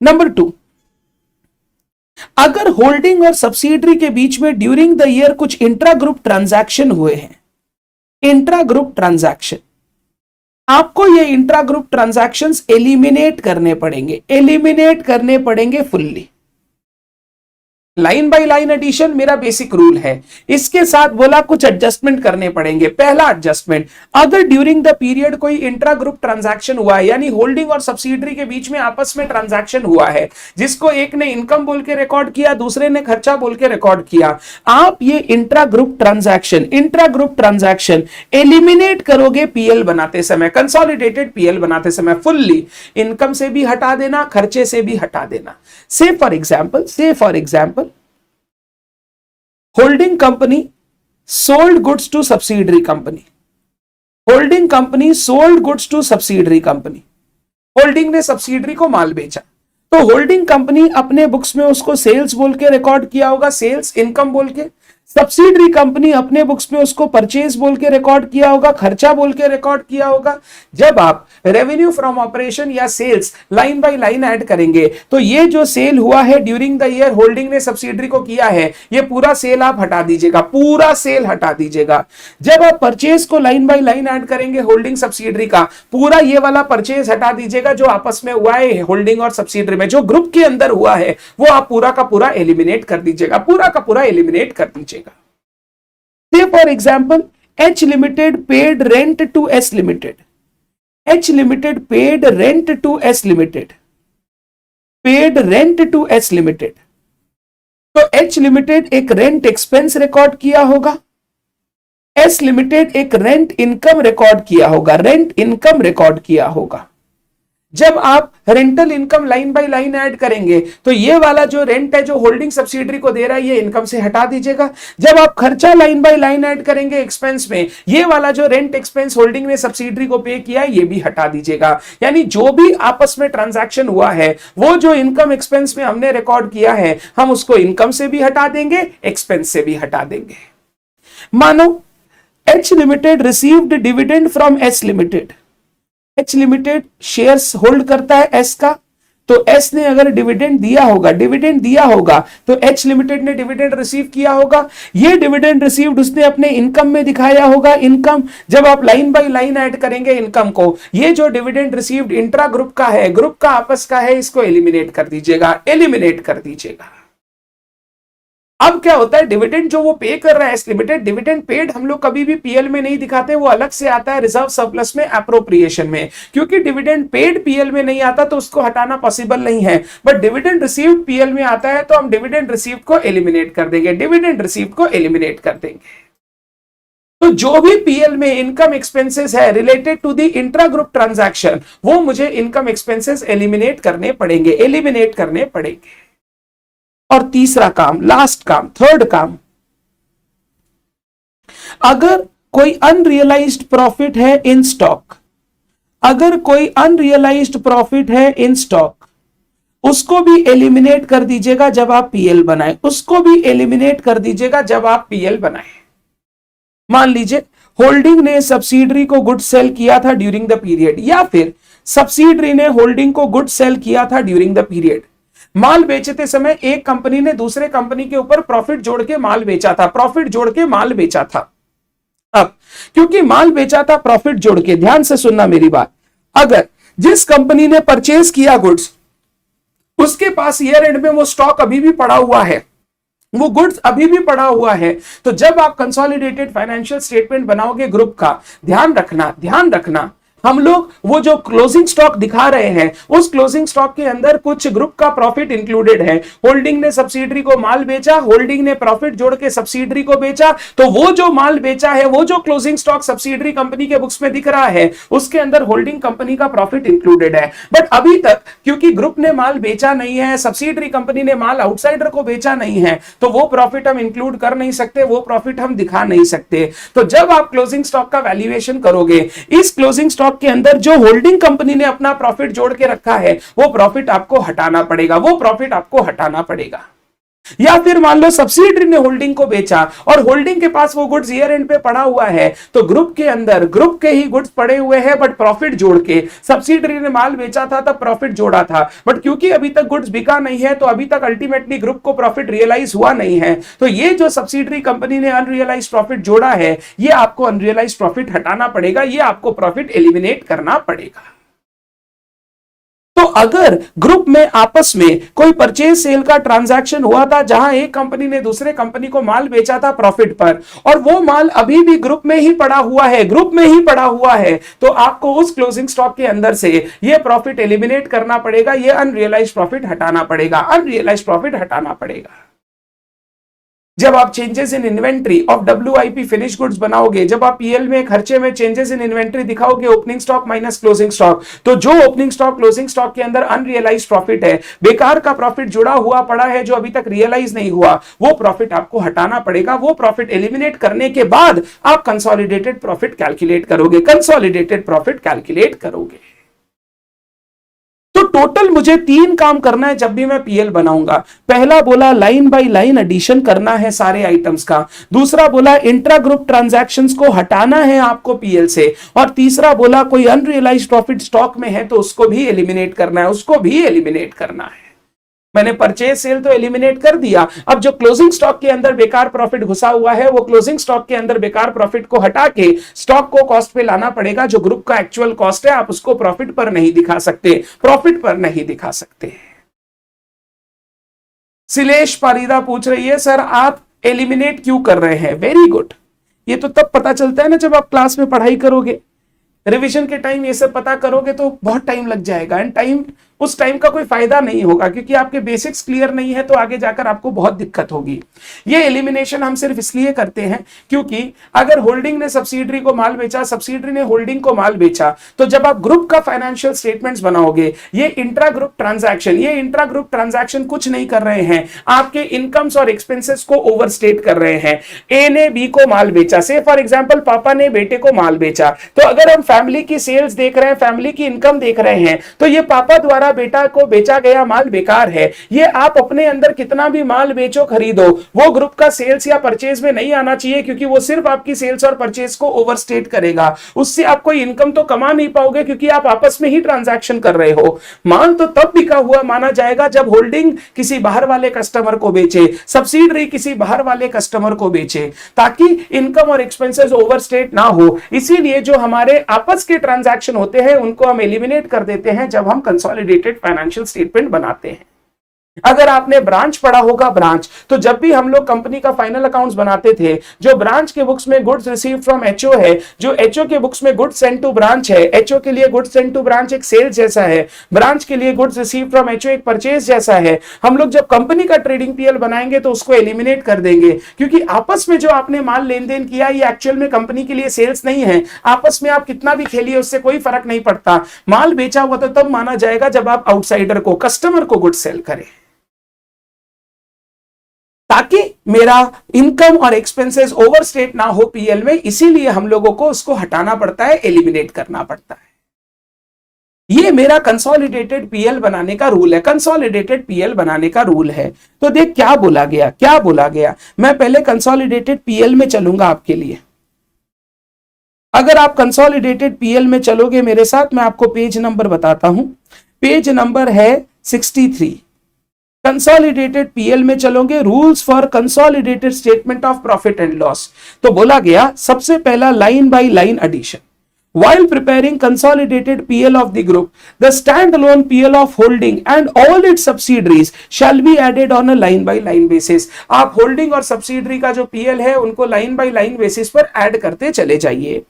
नंबर 2, अगर होल्डिंग और सब्सिडरी के बीच में ड्यूरिंग द ईयर कुछ इंट्रा ग्रुप ट्रांजैक्शन हुए हैं, इंट्रा ग्रुप ट्रांजैक्शन, आपको ये इंट्रा ग्रुप ट्रांजैक्शंस एलिमिनेट करने पड़ेंगे, एलिमिनेट करने पड़ेंगे fully. Line by line addition मेरा बेसिक रूल है, इसके साथ बोला कुछ एडजस्टमेंट करने पड़ेंगे। पहला एडजस्टमेंट, अगर ड्यूरिंग द पीरियड कोई इंट्रा ग्रुप ट्रांजैक्शन हुआ है, यानी होल्डिंग और सब्सिडरी के बीच में आपस में ट्रांजैक्शन हुआ है, जिसको एक ने इनकम बोल के रिकॉर्ड किया, दूसरे ने खर्चा बोल के रिकॉर्ड किया, आप ये इंट्रा ग्रुप ट्रांजैक्शन एलिमिनेट करोगे पीएल बनाते समय, कंसोलिडेटेड पीएल बनाते समय फुल्ली। इनकम से भी हटा देना, खर्चे से भी हटा देना। Say for example holding company sold goods to subsidiary company, holding company sold goods to subsidiary company, holding ने सब्सिडरी को माल बेचा, तो होल्डिंग कंपनी अपने बुक्स में उसको सेल्स बोल के रिकॉर्ड किया होगा, सेल्स इनकम बोल के। सब्सिडरी कंपनी अपने बुक्स में उसको परचेज बोल के रिकॉर्ड किया होगा, खर्चा बोल के रिकॉर्ड किया होगा। जब आप रेवेन्यू फ्रॉम ऑपरेशन या sales line by line add करेंगे, तो ये जो सेल हुआ है ड्यूरिंग द ईयर होल्डिंग ने सब्सिडरी को किया है, ये पूरा सेल आप हटा दीजिएगा, पूरा सेल हटा दीजिएगा। जब आप परचेज को लाइन बाय लाइन ऐड करेंगे होल्डिंग सब्सिडरी का, पूरा ये वाला परचेज हटा दीजिएगा जो आपस में हुआ है होल्डिंग और सब्सिडरी में, जो ग्रुप के अंदर हुआ है वो आप पूरा का पूरा एलिमिनेट कर दीजिएगा, पूरा का पूरा एलिमिनेट कर दीजिएगा। Say for example, H Limited paid rent to S Limited. H Limited paid rent to S Limited. Paid rent to S Limited. तो H Limited एक रेंट एक्सपेंस रिकॉर्ड किया होगा, S Limited एक रेंट इनकम रिकॉर्ड किया होगा, रेंट इनकम रिकॉर्ड किया होगा। जब आप rental income line by line add करेंगे, तो ये वाला जो रेंट है जो होल्डिंग सब्सिडरी को दे रहा है, ये इनकम से हटा दीजिएगा। जब आप खर्चा लाइन बाय लाइन ऐड करेंगे एक्सपेंस में, ये वाला जो रेंट एक्सपेंस होल्डिंग ने सब्सिडरी को पे किया है, ये भी हटा दीजिएगा। यानी जो भी आपस में ट्रांजैक्शन हुआ है, वो जो इनकम एक्सपेंस में हमने रिकॉर्ड किया है, हम उसको इनकम से भी हटा देंगे, एक्सपेंस से भी हटा देंगे। मानो H Limited received dividend from S Limited, H Limited shares hold करता है S का, तो एस ने अगर डिविडेंड दिया होगा तो एच लिमिटेड ने डिविडेंड रिसीव किया होगा। ये डिविडेंड रिसीव्ड उसने अपने इनकम में दिखाया होगा। इनकम जब आप लाइन बाय लाइन ऐड करेंगे इनकम को, ये जो डिविडेंड रिसीव्ड इंट्रा ग्रुप का है, ग्रुप का आपस का है, इसको एलिमिनेट कर दीजिएगा। अब क्या होता है, डिविडेंड जो वो पे कर रहा है एस लिमिटेड, डिविडेंड पेड हम लोग कभी भी पीएल में नहीं दिखाते, वो अलग से आता है रिजर्व सरप्लस में, एप्रोप्रिएशन में। क्योंकि डिविडेंड पेड पीएल में नहीं आता तो उसको हटाना पॉसिबल नहीं है, बट डिविडेंड रिसीव्ड पीएल में आता है तो हम डिविडेंड रिसीव्ड को एलिमिनेट कर देंगे। तो जो भी पीएल में इनकम एक्सपेंसेस है related to the intra group transaction, वो मुझे इनकम एक्सपेंसेस एलिमिनेट करने पड़ेंगे। और तीसरा काम, लास्ट काम, थर्ड काम, अगर कोई अनरियलाइज्ड प्रॉफिट है इन स्टॉक, उसको भी एलिमिनेट कर दीजिएगा जब आप पीएल बनाए। मान लीजिए होल्डिंग ने सब्सिडरी को गुड सेल किया था ड्यूरिंग द पीरियड, या फिर सब्सिडरी ने होल्डिंग को गुड सेल किया था ड्यूरिंग द पीरियड। माल बेचते समय एक कंपनी ने दूसरे कंपनी के ऊपर प्रॉफिट जोड़ के माल बेचा था। अब क्योंकि माल बेचा था प्रॉफिट जोड़ के, ध्यान से सुनना मेरी बात, अगर जिस कंपनी ने परचेज किया गुड्स, उसके पास ईयर एंड में वो स्टॉक अभी भी पड़ा हुआ है, वो गुड्स अभी भी पड़ा हुआ है, तो जब आप कंसोलिडेटेड फाइनेंशियल स्टेटमेंट बनाओगे ग्रुप का, ध्यान रखना हम लोग वो जो क्लोजिंग स्टॉक दिखा रहे हैं, उस क्लोजिंग स्टॉक के अंदर कुछ ग्रुप का प्रॉफिट इंक्लूडेड है। होल्डिंग ने सब्सिडरी को माल बेचा, होल्डिंग ने प्रॉफिट जोड़ के सब्सिडरी को बेचा, तो वो जो माल बेचा है, वो जो क्लोजिंग स्टॉक सब्सिडरी कंपनी के बुक्स में दिख रहा है, उसके अंदर होल्डिंग कंपनी का प्रॉफिट इंक्लूडेड है। बट अभी तक क्योंकि ग्रुप ने माल बेचा नहीं है, सब्सिडरी कंपनी ने माल आउटसाइडर को बेचा नहीं है, तो वो प्रॉफिट हम इंक्लूड कर नहीं सकते, वो प्रॉफिट हम दिखा नहीं सकते। तो जब आप क्लोजिंग स्टॉक का वैल्यूएशन करोगे, इस क्लोजिंग स्टॉक के अंदर जो होल्डिंग कंपनी ने अपना प्रॉफिट जोड़ के रखा है, वो प्रॉफिट आपको हटाना पड़ेगा। या फिर मान लो सब्सिडरी ने होल्डिंग को बेचा और होल्डिंग के पास वो गुड्स ईयर एंड पे पड़ा हुआ है, तो ग्रुप के अंदर ग्रुप के ही गुड्स पड़े हुए हैं, बट प्रॉफिट जोड़ के, सब्सिडरी ने माल बेचा था तब प्रॉफिट जोड़ा था, बट क्योंकि अभी तक गुड्स बिका नहीं है, तो अभी तक अल्टीमेटली ग्रुप को प्रॉफिट रियलाइज हुआ नहीं है। तो ये जो सब्सिडरी कंपनी ने अनरियलाइज प्रॉफिट जोड़ा है, ये आपको अनरियलाइज प्रॉफिट हटाना पड़ेगा, ये आपको प्रॉफिट एलिमिनेट करना पड़ेगा। तो अगर ग्रुप में आपस में कोई परचेज सेल का ट्रांजैक्शन हुआ था, जहां एक कंपनी ने दूसरे कंपनी को माल बेचा था प्रॉफिट पर, और वो माल अभी भी ग्रुप में ही पड़ा हुआ है, तो आपको उस क्लोजिंग स्टॉक के अंदर से ये प्रॉफिट एलिमिनेट करना पड़ेगा, ये अनरियलाइज्ड प्रॉफिट हटाना पड़ेगा। जब आप changes in inventory of WIP finish goods बनाओगे, जब आप पीएल में खर्चे में चेंजेस इन इन्वेंट्री दिखाओगे, opening stock minus closing stock, तो जो ओपनिंग स्टॉक क्लोजिंग स्टॉक के अंदर अनरियलाइज प्रॉफिट है, बेकार का प्रॉफिट जुड़ा हुआ पड़ा है जो अभी तक रियलाइज नहीं हुआ, वो प्रॉफिट आपको हटाना पड़ेगा। वो प्रॉफिट एलिमिनेट करने के बाद आप कंसोलिडेटेड प्रॉफिट कैलकुलेट करोगे। तो टोटल मुझे 3 काम करना है जब भी मैं पीएल बनाऊंगा। पहला बोला लाइन बाय लाइन एडिशन करना है सारे आइटम्स का, दूसरा बोला इंट्रा ग्रुप ट्रांजैक्शंस को हटाना है आपको पीएल से, और तीसरा बोला कोई अनरियलाइज्ड प्रॉफिट स्टॉक में है तो उसको भी एलिमिनेट करना है। मैंने परचेज सेल तो एलिमिनेट कर दिया, अब जो क्लोजिंग स्टॉक के अंदर बेकार प्रॉफिट घुसा हुआ है, वो क्लोजिंग स्टॉक के अंदर बेकार प्रॉफिट को हटा के स्टॉक को कॉस्ट पे लाना पड़ेगा। जो ग्रुप का एक्चुअल कॉस्ट है, आप उसको प्रॉफिट पर नहीं दिखा सकते। शिलेश पारीदा पूछ रही है, सर आप एलिमिनेट क्यों कर रहे हैं? वेरी गुड, ये तो तब पता चलता है ना जब आप क्लास में पढ़ाई करोगे, रिवीजन के टाइम ये सब पता करोगे तो बहुत टाइम लग जाएगा, एंड उस टाइम का कोई फायदा नहीं होगा, क्योंकि आपके बेसिक्स क्लियर नहीं है तो आगे जाकर आपको बहुत दिक्कत होगी। ये एलिमिनेशन हम सिर्फ इसलिए करते हैं क्योंकि अगर होल्डिंग ने सब्सिडरी को माल बेचा, सब्सिडरी ने होल्डिंग को माल बेचा, तो जब आप ग्रुप का फाइनेंशियल स्टेटमेंट्स बनाओगे, ये इंट्रा ग्रुप ट्रांजैक्शन कुछ नहीं कर रहे हैं, आपके इनकम्स और एक्सपेंसेस को ओवरस्टेट कर रहे हैं। ए ने बी को माल बेचा, से फॉर एग्जाम्पल पापा ने बेटे को माल बेचा, तो अगर हम फैमिली की सेल्स देख रहे हैं, फैमिली की इनकम देख रहे हैं, तो ये पापा द्वारा तुम्हारा बेटा को बेचा गया माल बेकार है। ये आप अपने अंदर कितना भी माल बेचो खरीदो, वो ग्रुप का सेल्स या परचेज में नहीं आना चाहिए, क्योंकि वो सिर्फ आपकी सेल्स और परचेज को ओवरस्टेट करेगा। उससे आप कोई इनकम तो कमा नहीं पाओगे, क्योंकि आप आपस में ही ट्रांजैक्शन कर रहे हो। माल तो तब बिका हुआ माना जाएगा जब होल्डिंग किसी बाहर वाले कस्टमर को बेचे, सब्सिडरी किसी बाहर वाले कस्टमर को बेचे, ताकि इनकम और एक्सपेंसेस ओवरस्टेट ना हो। इसीलिए जो हमारे आपस के ट्रांजैक्शन होते हैं उनको हम एलिमिनेट कर देते हैं जब हम कंसोलिडेटेड फाइनेंशियल स्टेटमेंट बनाते हैं। अगर आपने ब्रांच पढ़ा होगा, ब्रांच, तो जब भी हम लोग कंपनी का फाइनल अकाउंट्स बनाते थे, जो ब्रांच के बुक्स में गुड्स रिसीव फ्रॉम एचओ है, जो एचओ के बुक्स में गुड्स सेंड टू ब्रांच है, एचओ के लिए गुड्स सेंड टू ब्रांच एक सेल्स जैसा है, ब्रांच के लिए गुड्स रिसीव फ्रॉम एचओ एक परचेज जैसा है। हम लोग जब कंपनी का ट्रेडिंग पीएल बनाएंगे तो उसको एलिमिनेट कर देंगे, क्योंकि आपस में जो आपने माल लेन देन किया ये एक्चुअल में कंपनी के लिए सेल्स नहीं है। आपस में आप कितना भी खेलिए उससे कोई फर्क नहीं पड़ता। माल बेचा हुआ तो तब माना जाएगा जब आप आउटसाइडर को, कस्टमर को गुड्स सेल करें, ताकि मेरा इनकम और एक्सपेंसेस ओवरस्टेट ना हो पीएल में। इसीलिए हम लोगों को उसको हटाना पड़ता है, एलिमिनेट करना पड़ता है। ये मेरा कंसोलिडेटेड पीएल बनाने का रूल है, कंसोलिडेटेड पीएल बनाने का रूल है। तो देख क्या बोला गया, क्या बोला गया। मैं पहले कंसोलिडेटेड पीएल में चलूंगा आपके लिए। अगर आप कंसोलिडेटेड पीएल में चलोगे मेरे साथ, मैं आपको पेज नंबर बताता हूं। पेज नंबर है 63। कंसोलिडेटेड पीएल में चलोगे, rules for consolidated statement of profit and loss. तो बोला गया सबसे पहला line by line addition. While preparing consolidated PL of the group, the standalone PL of holding and all its subsidiaries shall be added on a line by line basis। आप होल्डिंग और सब्सिडरी का जो PL है उनको लाइन बाय लाइन बेसिस पर ऐड करते चले जाइए।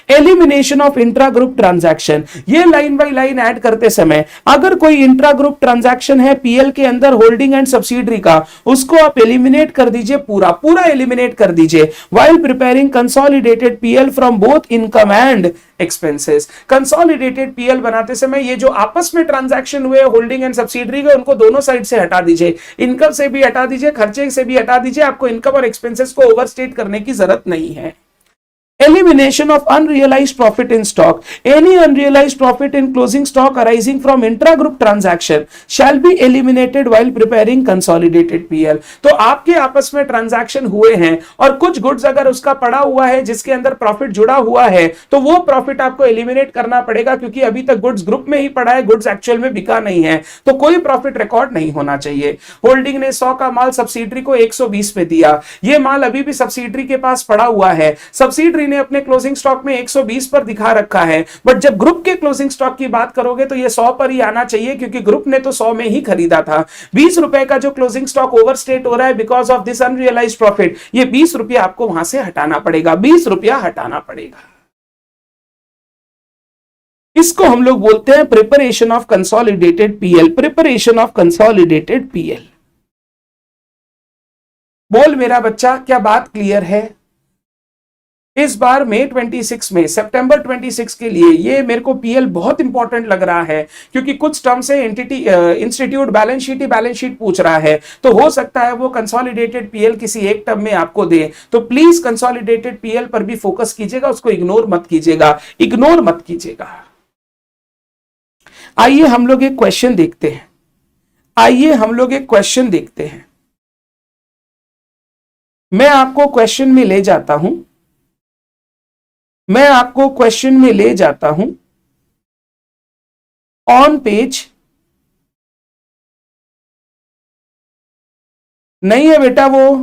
Elimination of intra group transaction, ये लाइन बाय लाइन ऐड करते समय अगर कोई इंट्रा ग्रुप ट्रांजैक्शन है PL के अंदर होल्डिंग एंड सब्सिडरी का, उसको आप एलिमिनेट कर दीजिए, पूरा पूरा एलिमिनेट कर दीजिए। While preparing consolidated PL from both income and expenses, consolidated PL बनाते समय ये जो आपस में ट्रांजैक्शन हुए होल्डिंग एंड सब्सिडरी के, उनको दोनों साइड से हटा दीजिए। इनकम से भी हटा दीजिए, खर्चे से भी हटा दीजिए। आपको इनकम और एक्सपेंसेस को ओवरस्टेट करने की जरूरत नहीं है। Elimination of unrealized profit in stock. Any unrealized profit in closing stock arising from intra-group transaction shall be eliminated while preparing consolidated PL। तो आपके आपस में ट्रांजैक्शन हुए हैं और कुछ गुड्स अगर उसका पड़ा हुआ है जिसके अंदर प्रॉफिट जुड़ा हुआ है, तो वो प्रॉफिट आपको एलिमिनेट करना पड़ेगा, क्योंकि अभी तक गुड्स ग्रुप में ही पड़ा है, गुड्स एक्चुअल में बिका नहीं है, तो कोई प्रॉफिट रिकॉर्ड नहीं होना चाहिए। होल्डिंग ने 100 का माल सब्सिडरी को 120 पे दिया, ये माल अभी भी सब्सिडरी के पास पड़ा हुआ है, सब्सिडरी ने अपने क्लोजिंग स्टॉक में 120 पर दिखा रखा है, बट जब ग्रुप के क्लोजिंग स्टॉक की बात करोगे तो ये 100 पर ही आना चाहिए, क्योंकि ग्रुप ने तो 100 में ही खरीदा था। 20 रुपए का जो क्लोजिंग स्टॉक ओवरस्टेट हो रहा है because of this unrealised profit, ये 20 रुपया आपको वहां से हटाना पड़ेगा, 20 रुपया हटाना पड़ेगा। इसको हम लोग बोलते हैं preparation of consolidated PL, preparation of consolidated PL. बोल मेरा बच्चा, क्या बात क्लियर है? इस बार मई 26 में, सितंबर 26 के लिए ये मेरे को पीएल बहुत इंपॉर्टेंट लग रहा है, क्योंकि कुछ टर्म से इंस्टीट्यूट बैलेंस शीट पूछ रहा है, तो हो सकता है वो कंसोलिडेटेड पीएल किसी एक टर्म में आपको दे। तो प्लीज कंसोलिडेटेड पीएल पर भी फोकस कीजिएगा, उसको इग्नोर मत कीजिएगा, इग्नोर मत कीजिएगा। आइए हम लोग एक क्वेश्चन देखते हैं, आइए हम लोग एक क्वेश्चन देखते हैं। मैं आपको क्वेश्चन में ले जाता हूं, मैं आपको क्वेश्चन में ले जाता हूं। ऑन पेज नहीं है बेटा, वो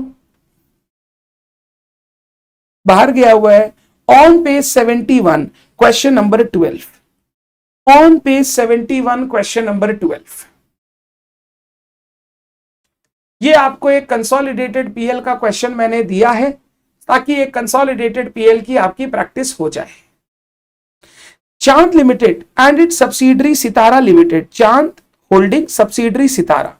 बाहर गया हुआ है। On page 71 question number 12, on page 71 question number 12। ये आपको एक कंसोलिडेटेड पीएल का क्वेश्चन मैंने दिया है ताकि एक कंसोलिडेटेड पीएल की आपकी प्रैक्टिस हो जाए। Chand limited and its subsidiary Sitara limited, Chand holding subsidiary Sitara,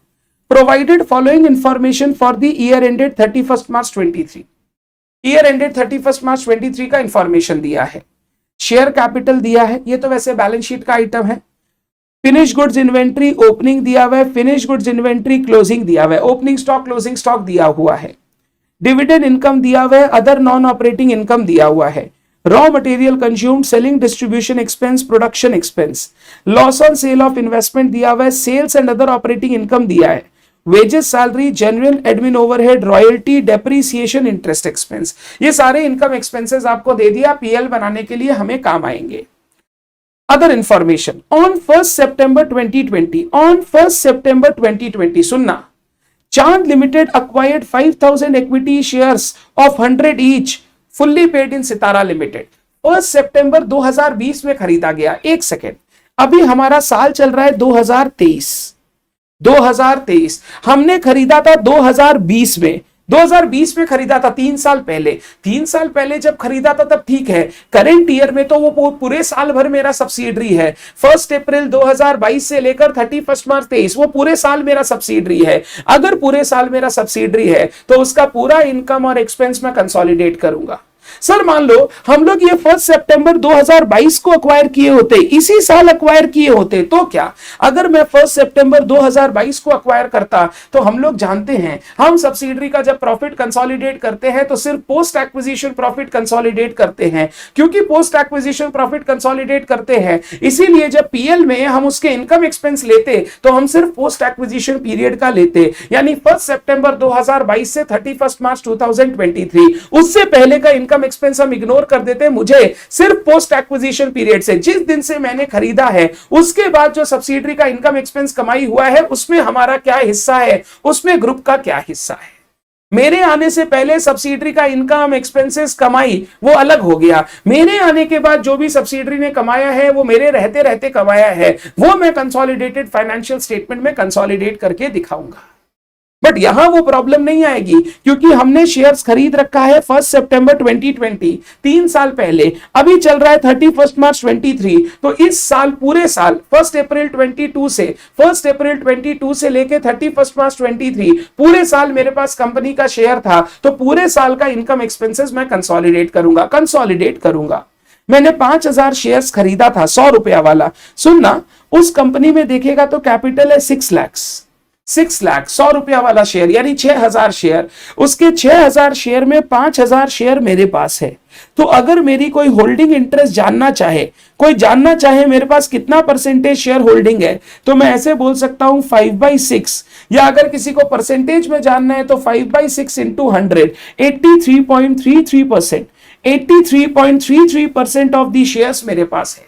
provided following information for the year ended 31 March 23। Year ended 31 March 23 का इंफॉर्मेशन दिया है, शेयर कैपिटल दिया है, ये तो वैसे बैलेंस शीट का आइटम है। फिनिश गुड्स इन्वेंट्री ओपनिंग दिया हुआ है, फिनिश गुड्स इन्वेंट्री क्लोजिंग दिया हुआ है, ओपनिंग स्टॉक क्लोजिंग स्टॉक दिया हुआ है, डिविडेंड इनकम दिया हुआ है, अदर नॉन ऑपरेटिंग इनकम दिया हुआ है, raw material consumed, selling distribution expense, production expense, loss on sale of investment दिया हुआ है, sales and other operating income दिया है, wages, salary, general admin overhead, royalty, depreciation, interest expense, ये सारे इनकम एक्सपेंसेस आपको दे दिया, पीएल बनाने के लिए हमें काम आएंगे। Other information, on 1 September 2020, on 1 सितंबर 2020, सुनना, चांद limited acquired 5,000 equity shares of 100 each fully paid in Sitara limited. 1 सितंबर 2020 में खरीदा गया। एक सेकेंड, अभी हमारा साल चल रहा है 2023 हमने खरीदा था 2020 में, 2020 में खरीदा था 3 साल पहले। 3 साल पहले जब खरीदा था तब ठीक है, करंट ईयर में तो वो पूरे साल भर मेरा सब्सिडरी है। 1 अप्रैल 2022 से लेकर 31 मार्च 23 वो पूरे साल मेरा सब्सिडरी है। अगर पूरे साल मेरा सब्सिडरी है तो उसका पूरा इनकम और एक्सपेंस मैं कंसोलिडेट करूंगा। सर मान लो हम लोग ये 1 सितंबर 2022 को अक्वायर किए होते, इसी साल अक्वायर किए होते, तो क्या? अगर मैं 1 सितंबर 2022 को अक्वायर करता तो हम लोग जानते हैं हम सब्सिडरी का जब प्रॉफिट कंसोलिडेट करते हैं तो सिर्फ पोस्ट एक्विजिशन प्रॉफिट कंसोलिडेट करते हैं। क्योंकि पोस्ट एक्विजिशन प्रॉफिट कंसोलिडेट करते हैं इसीलिए जब पीएल में हम उसके इनकम एक्सपेंस लेते तो हम सिर्फ पोस्ट एक्विजिशन पीरियड का लेते, यानी 1 सितंबर 2022 से 31 मार्च 2023, उससे पहले का इनकम एक्सपेंस हम इग्नोर कर देते। मुझे सिर्फ पोस्ट एक्विजिशन पीरियड से, जिस दिन से मैंने खरीदा है उसके बाद जो सब्सिडरी का इनकम एक्सपेंस कमाई हुआ है उसमें हमारा क्या हिस्सा है, उसमें ग्रुप का क्या हिस्सा है। मेरे आने से पहले सब्सिडरी का इनकम एक्सपेंसेस कमाई वो अलग हो गया, मेरे आने के बाद जो भी सब्सिडरी ने कमाया है वो मेरे रहते रहते कमाया है, वो मैं कंसोलिडेटेड फाइनेंशियल स्टेटमेंट में कंसोलिडेट करके दिखाऊंगा। बट यहां वो प्रॉब्लम नहीं आएगी क्योंकि हमने शेयर्स खरीद रखा है 1 सितंबर 2020, 3 साल पहले, अभी चल रहा है 31 मार्च 23, तो इस साल पूरे साल 1 अप्रैल 22 से लेके 31 मार्च 23 पूरे साल मेरे पास कंपनी का शेयर था, तो पूरे साल का इनकम एक्सपेंसेस मैं कंसोलिडेट करूंगा। मैंने 5,000 शेयर्स खरीदा था 100 रुपया वाला। सुनना, उस कंपनी में देखेगा तो कैपिटल है 6 लाख, 100 रुपया वाला शेयर यानी 6,000 शेयर, उसके 6,000 शेयर में 5,000 शेयर मेरे पास है। तो अगर मेरी कोई होल्डिंग इंटरेस्ट जानना चाहे मेरे पास कितना परसेंटेज शेयर होल्डिंग है, तो मैं ऐसे बोल सकता हूं 5/6, या अगर किसी को परसेंटेज में जानना है तो 5/6 इंटू 100, 83.33%, 83.33% ऑफ दी शेयर्स मेरे पास है।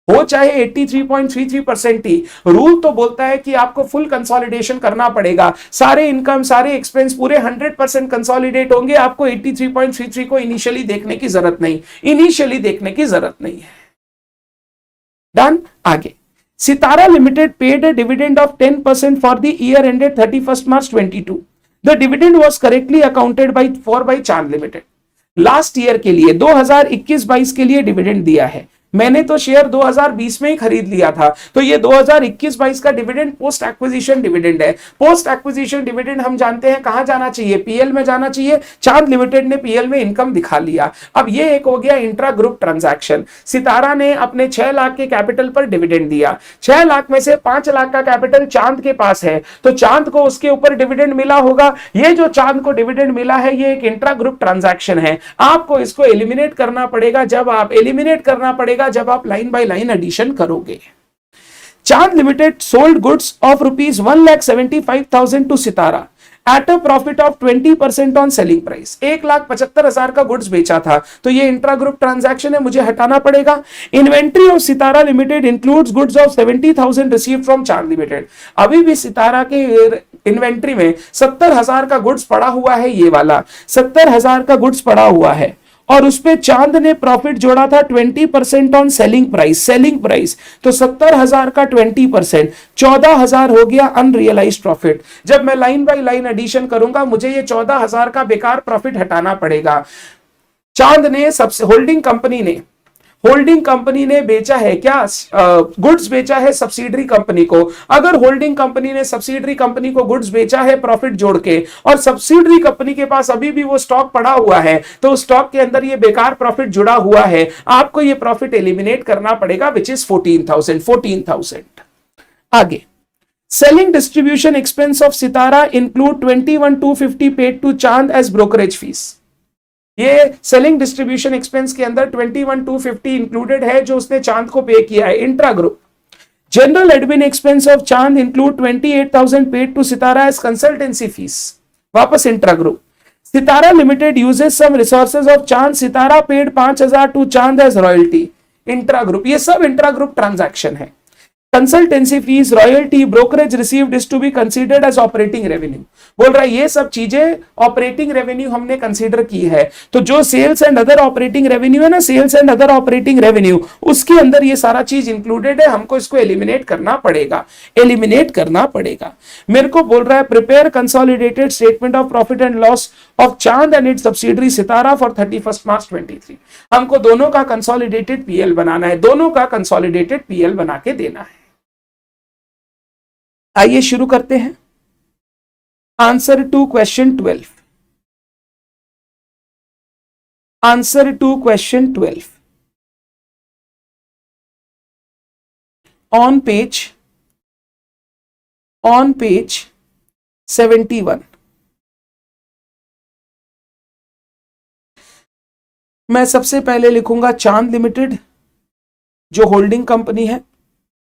हो चाहे 83.33% ही, रूल तो बोलता है कि आपको फुल कंसोलिडेशन करना पड़ेगा, सारे इनकम सारे एक्सपेंस पूरे 100% कंसोलिडेट होंगे। आपको 83.33 को इनिशियली देखने की जरूरत नहीं है। डन। आगे, Sitara limited paid a dividend of 10% for the year ended 31 March 22। The dividend was correctly accounted by Chand limited. Last year के लिए 2021-22 के लिए डिविडेंड दिया है। मैंने तो शेयर 2020 में ही खरीद लिया था, तो ये 2021-22 का डिविडेंड पोस्ट एक्विजिशन डिविडेंड है। पोस्ट एक्विजिशन डिविडेंड हम जानते हैं कहां जाना चाहिए, पीएल में जाना चाहिए। चांद लिमिटेड ने पीएल में इनकम दिखा लिया। अब ये एक हो गया इंट्रा ग्रुप ट्रांजैक्शन। सितारा ने अपने 6 लाख के कैपिटल पर डिविडेंड दिया, 6 लाख में से 5 लाख का कैपिटल चांद के पास है, तो चांद को उसके ऊपर डिविडेंड मिला होगा। ये जो चांद को डिविडेंड मिला है ये एक इंट्रा ग्रुप ट्रांजैक्शन है। आपको इसको एलिमिनेट करना पड़ेगा जब आप लाइन बाय लाइन एडिशन करोगे। Chand limited sold goods of rupees 1,75,000 to Sitara at a profit of 20% on selling price. 1,75,000 का गुड्स बेचा था, तो ये इंट्रा ग्रुप ट्रांजैक्शन है, मुझे हटाना पड़ेगा। Inventory of Sitara limited includes goods of 70,000 received from चांद लिमिटेड। अभी भी सितारा के इन्वेंट्री में 70,000 का गुड्स पड़ा हुआ है, ये वाला 70,000 का गुड्स पड़ा हुआ है, और उस पे चांद ने प्रॉफिट जोड़ा था 20% ऑन सेलिंग प्राइस, तो 70,000 का 20%, 14,000 हो गया अनरियलाइज्ड प्रॉफिट। जब मैं लाइन बाय लाइन एडिशन करूंगा मुझे ये 14,000 का बेकार प्रॉफिट हटाना पड़ेगा। चांद ने सबसे होल्डिंग कंपनी ने बेचा है क्या, गुड्स बेचा है सब्सिडरी कंपनी को। अगर होल्डिंग कंपनी ने सब्सिडरी कंपनी को गुड्स बेचा है प्रॉफिट जोड़ के, और सब्सिडरी कंपनी के पास अभी भी वो स्टॉक पड़ा हुआ है, तो उस स्टॉक के अंदर ये बेकार प्रॉफिट जुड़ा हुआ है, आपको ये प्रॉफिट एलिमिनेट करना पड़ेगा, विच इज 14,000। आगे, selling distribution expense of Sitara include 21,250 paid to Chand as brokerage fees. ये सेलिंग डिस्ट्रीब्यूशन एक्सपेंस के अंदर 21,250 इंक्लूडेड है जो उसने चांद को पे किया है। Intra group general admin expense of Chand include 28,000 paid to Sitara as consultancy fees. वापस intra group, Sitara limited uses some resources of Chand, Sitara paid 5,000 to Chand as royalty. Intra group, ये सब इंट्रा ग्रुप ट्रांजैक्शन है। Consultancy fees, royalty, brokerage received is to be considered as operating revenue. बोल रहा है ये सब चीजें ऑपरेटिंग रेवेन्यू हमने कंसीडर की है। तो जो sales and other operating revenue है ना, sales and other operating revenue, उसके अंदर ये सारा चीज इंक्लूडेड है। हमको इसको एलिमिनेट करना पड़ेगा, एलिमिनेट करना पड़ेगा। मेरे को बोल रहा है prepare consolidated statement of profit and loss of Chand and its subsidiary Sitara for 31 March 23। हमको दोनों का कंसोलिडेटेड पीएल बनाना है, दोनों का कंसोलिडेटेड पीएल बना के देना है। आइए शुरू करते हैं। Answer to question 12। Answer to question 12 on page 71। मैं सबसे पहले लिखूंगा चांद लिमिटेड जो होल्डिंग कंपनी है,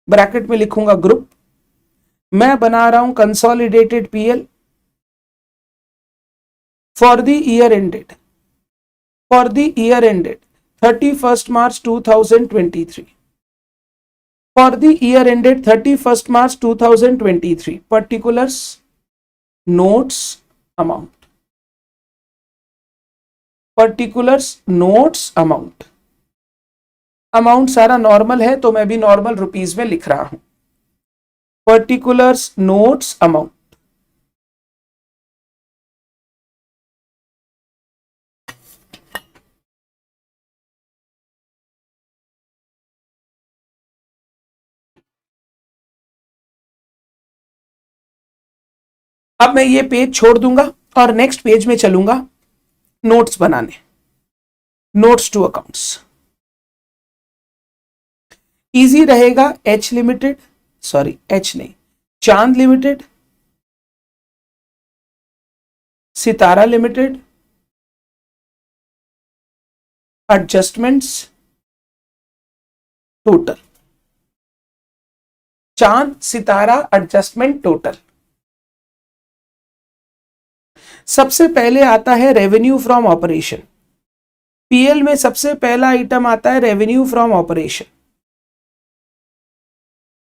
ब्रैकेट में लिखूंगा ग्रुप। मैं बना रहा हूं consolidated PL for the year ended 31st March 2023। For the year ended 31st March 2023, particulars, notes, amount। particulars, notes, amount। Amount सारा नॉर्मल है तो मैं भी नॉर्मल रुपीज में लिख रहा हूं। Particulars, notes, amount. अब मैं ये पेज छोड़ दूंगा और नेक्स्ट पेज में चलूंगा नोट्स बनाने। नोट्स टू अकाउंट्स इजी रहेगा। एच लिमिटेड, सॉरी एच नहीं, चांद लिमिटेड, सितारा लिमिटेड, एडजस्टमेंट्स, टोटल। चांद, सितारा, एडजस्टमेंट, टोटल। सबसे पहले आता है रेवेन्यू फ्रॉम ऑपरेशन। पीएल में सबसे पहला आइटम आता है रेवेन्यू फ्रॉम ऑपरेशन।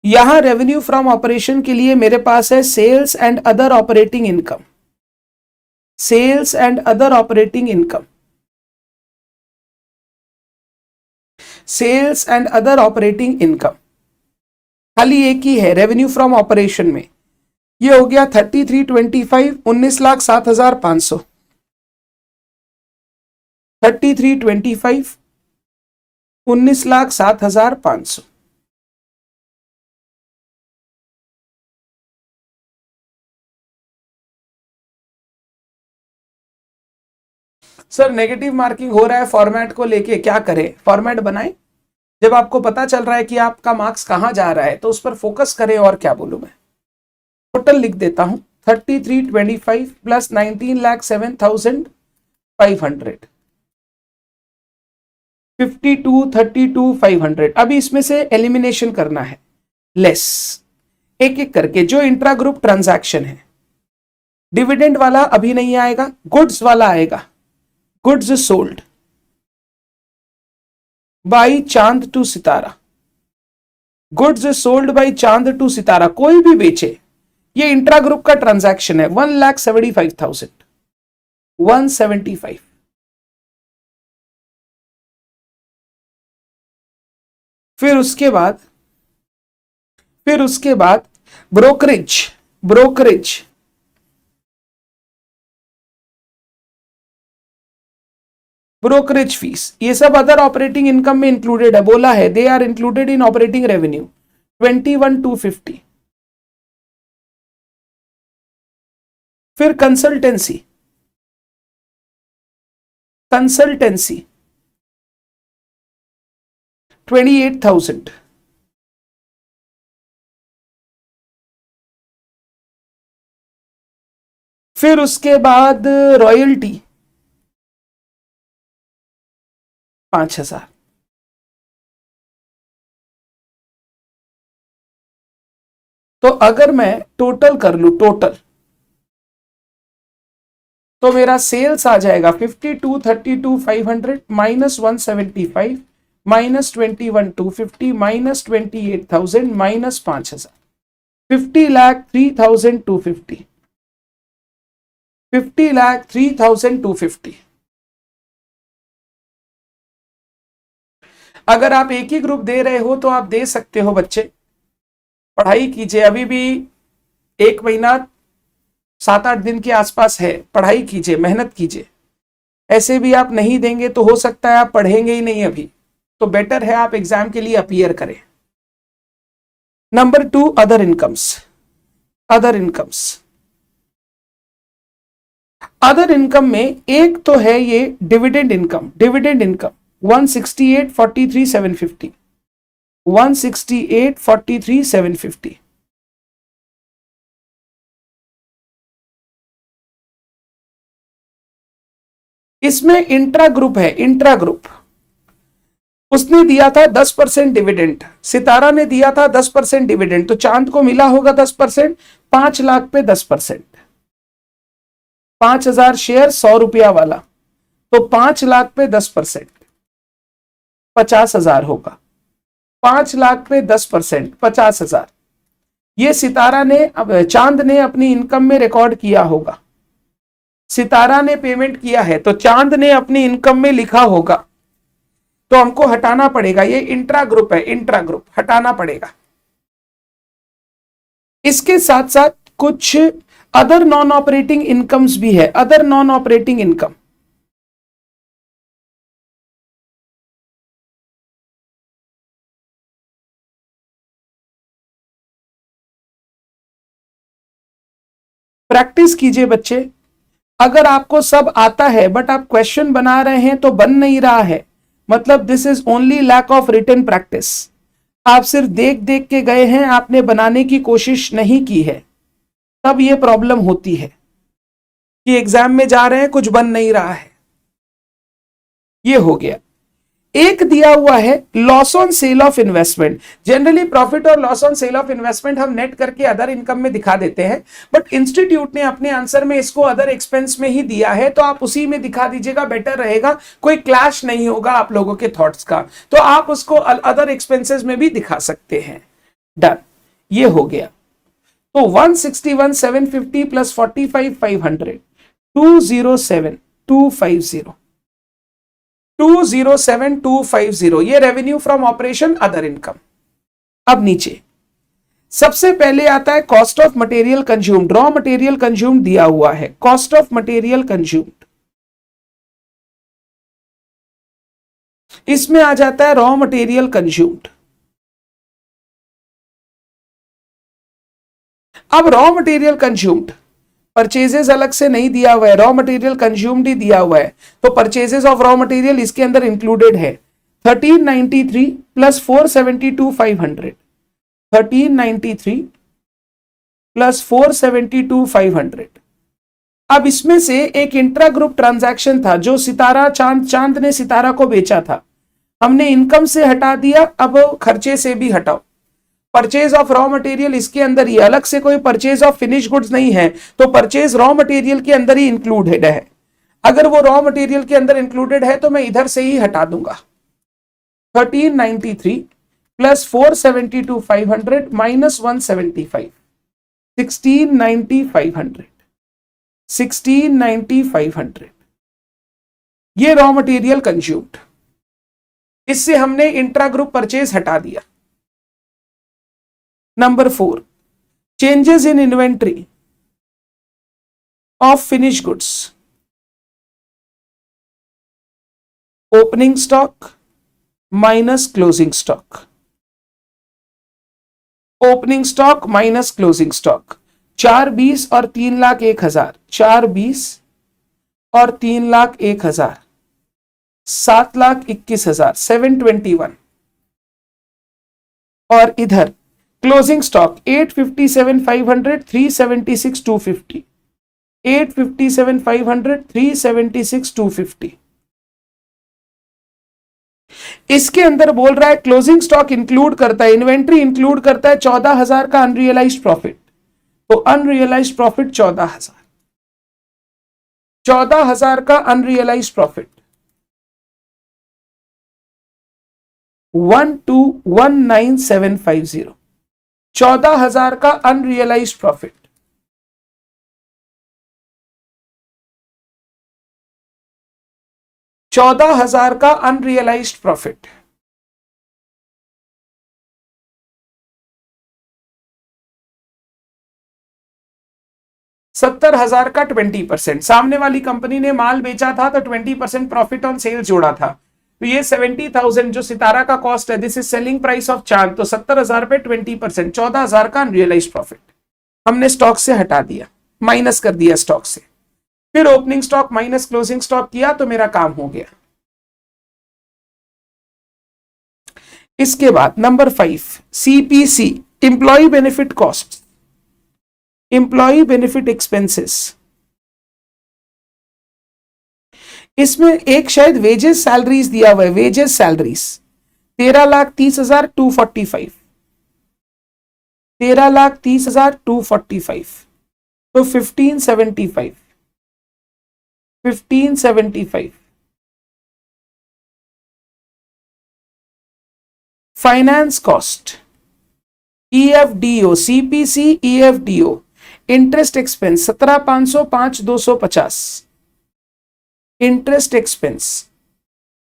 यहां रेवेन्यू फ्रॉम ऑपरेशन के लिए मेरे पास है sales and other operating income. Sales and other operating income, sales and other operating income खाली एक ही है रेवेन्यू फ्रॉम ऑपरेशन में। ये हो गया 3325, 19,07,500। 3325, 19,07,500। सर नेगेटिव मार्किंग हो रहा है फॉर्मेट को लेके, क्या करें? फॉर्मेट बनाएं। जब आपको पता चल रहा है कि आपका मार्क्स कहां जा रहा है तो उस पर फोकस करें। और क्या बोलूं मैं, टोटल लिख देता हूं 3325 प्लस 19,07,500, 52,32,500। अभी इसमें से एलिमिनेशन करना है, लेस, एक एक करके। जो इंट्रा ग्रुप ट्रांजैक्शन है, डिविडेंड वाला अभी नहीं आएगा, गुड्स वाला आएगा। Goods sold by Chand to Sitara, goods sold by Chand to Sitara, कोई भी बेचे, ये इंट्रा ग्रुप का ट्रांजैक्शन है। 1,75,000, 175। फिर उसके बाद ब्रोकरेज, ब्रोकरेज ब्रोकरेज फीस, ये सब अदर ऑपरेटिंग इनकम में इंक्लूडेड है। बोला है they are included in operating revenue, 21,250। फिर कंसल्टेंसी, कंसल्टेंसी 28,000। फिर उसके बाद रॉयल्टी 5,000। तो अगर मैं टोटल कर लू, टोटल, तो मेरा सेल्स आ जाएगा 52,32,500 माइनस 175 माइनस 21,250 माइनस 28,000 माइनस 5,000, 50,03,250, 50,03,250। अगर आप एक ही ग्रुप दे रहे हो तो आप दे सकते हो बच्चे, पढ़ाई कीजिए, अभी भी 1 महीना 7-8 दिन के आसपास है, पढ़ाई कीजिए, मेहनत कीजिए। ऐसे भी आप नहीं देंगे तो हो सकता है आप पढ़ेंगे ही नहीं अभी, तो बेटर है आप एग्जाम के लिए अपीयर करें। Number 2, other incomes. Other incomes, other income में एक तो है ये डिविडेंड इनकम। Dividend income 168,43,750, 168,43,750। इसमें इंट्रा ग्रुप है, इंट्रा ग्रुप। उसने दिया था 10% डिविडेंड, सितारा ने दिया था 10% डिविडेंड, तो चांद को मिला होगा 10%, 5 लाख पे 10%, 5,000 शेयर 100 रुपया वाला, तो 5 लाख पे 10%, 50,000 होगा। 5 लाख पे 10%, 50,000। ये सितारा ने, अब चांद ने अपनी इनकम में रिकॉर्ड किया होगा। सितारा ने पेमेंट किया है तो चांद ने अपनी इनकम में लिखा होगा, तो हमको हटाना पड़ेगा। ये इंट्रा ग्रुप है, इंट्रा ग्रुप हटाना पड़ेगा। इसके साथ साथ कुछ अदर नॉन ऑपरेटिंग इनकम्स भी है, other non operating income. Practice कीजिए बच्चे, अगर आपको सब आता है बट आप क्वेश्चन बना रहे हैं तो बन नहीं रहा है, मतलब this is only lack of written practice. आप सिर्फ देख देख के गए हैं, आपने बनाने की कोशिश नहीं की है, तब ये प्रॉब्लम होती है कि एग्जाम में जा रहे हैं कुछ बन नहीं रहा है। ये हो गया। एक दिया हुआ है loss on sale of investment. Generally profit और loss on sale of investment हम नेट करके अदर इनकम में दिखा देते हैं, बट इंस्टीट्यूट ने अपने आंसर में इसको अदर एक्सपेंस में ही दिया है, तो आप उसी में दिखा दीजिएगा, बेटर रहेगा, कोई क्लैश नहीं होगा आप लोगों के थॉट्स का। तो आप उसको अदर एक्सपेंसेस में भी दिखा सकते हैं। डन, ये हो गया। तो 161,750 प्लस 45,500, 207,250, 207,250, ये revenue from operation other income. अब नीचे सबसे पहले आता है cost of material consumed. Raw material consumed दिया हुआ है, कॉस्ट ऑफ मटेरियल कंज्यूम्ड, इसमें आ जाता है रॉ मटेरियल कंज्यूम्ड। अब रॉ मटेरियल कंज्यूम्ड, परचेजेस अलग से नहीं दिया हुआ है, रॉ मटेरियल कंज्यूम्ड ही दिया हुआ है, तो परचेजेस ऑफ रॉ मटेरियल इसके अंदर इंक्लूडेड है। 1393 प्लस 472,500, 1393 प्लस 472,500। अब इसमें से एक इंट्रा ग्रुप ट्रांजैक्शन था जो सितारा, चांद ने सितारा को बेचा था, हमने इनकम से हटा दिया, अब खर्चे से भी हटाओ। परचेज ऑफ रॉ मटेरियल इसके अंदर ही, अलग से कोई परचेज ऑफ फिनिश गुड्स नहीं है, तो परचेज रॉ मटेरियल के अंदर ही इंक्लूडेड है। अगर वो रॉ मटेरियल के अंदर इंक्लूडेड है तो मैं इधर से ही हटा दूंगा। 1393 प्लस 472,500 माइनस 175, 1690,500, 1690,500, ये रॉ मटेरियल कंज्यूम्ड। इससे हमने इंट्रा ग्रुप परचेज हटा दिया। Number 4, changes in inventory of finish goods, opening stock minus closing stock, opening stock minus closing stock, 420 और 3,01,000, 420 और 3,01,000, 7,21,000, 721। और इधर क्लोजिंग स्टॉक 857,500, 376,250, 857,500, 376,250। इसके अंदर बोल रहा है क्लोजिंग स्टॉक इंक्लूड करता है, इन्वेंट्री इंक्लूड करता है 14,000 का अनरियलाइज्ड प्रॉफिट। तो अनरियलाइज्ड प्रॉफिट 14,000, 14,000 का अनरियलाइज्ड प्रॉफिट 1219750, 14,000 का अनरियलाइज्ड प्रॉफिट। $14,000 का अनरियलाइज्ड प्रॉफिट। $70,000 का 20%, सामने वाली कंपनी ने माल बेचा था तो 20% प्रॉफिट ऑन सेल जोड़ा था। तो ये 70,000 जो सितारा का कॉस्ट है, this is selling price of चांद, तो 70,000 पे 20%, 14,000 का अनरियलाइज्ड प्रॉफिट हमने स्टॉक से हटा दिया, माइनस कर दिया स्टॉक से। फिर opening stock minus closing stock किया तो मेरा काम हो गया। इसके बाद number 5, CPC, employee benefit cost, employee benefit expenses. इसमें एक शायद वेजेस सैलरीज दिया हुआ है, वेजेस सैलरीज 13,30,245, 13,30,245, तो 1575, 1575। Finance cost, EFDO, CPC EFDO, interest expense 17,500, 5,250, interest expense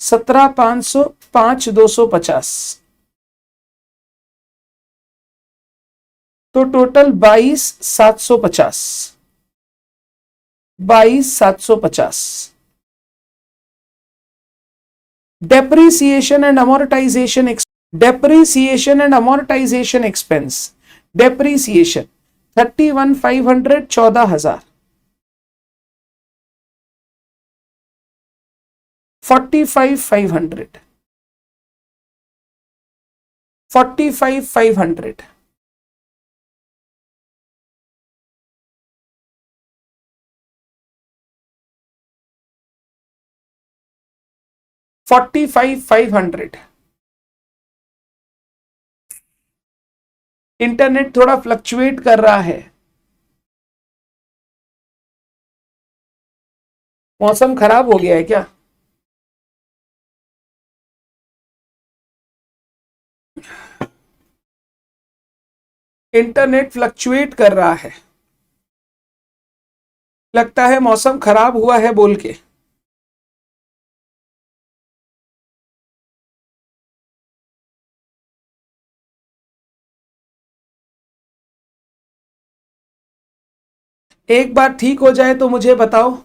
17,500, 5,250, तो total 22,750, 22,750। Depreciation and amortisation, depreciation and amortisation expense, depreciation 31,500, 14,000, 45,500, 45,500, $45,500। Internet थोड़ा फ्लक्चुएट कर रहा है, मौसम खराब हो गया है क्या? इंटरनेट फ्लक्चुएट कर रहा है, लगता है मौसम खराब हुआ है बोल के। एक बार ठीक हो जाए तो मुझे बताओ।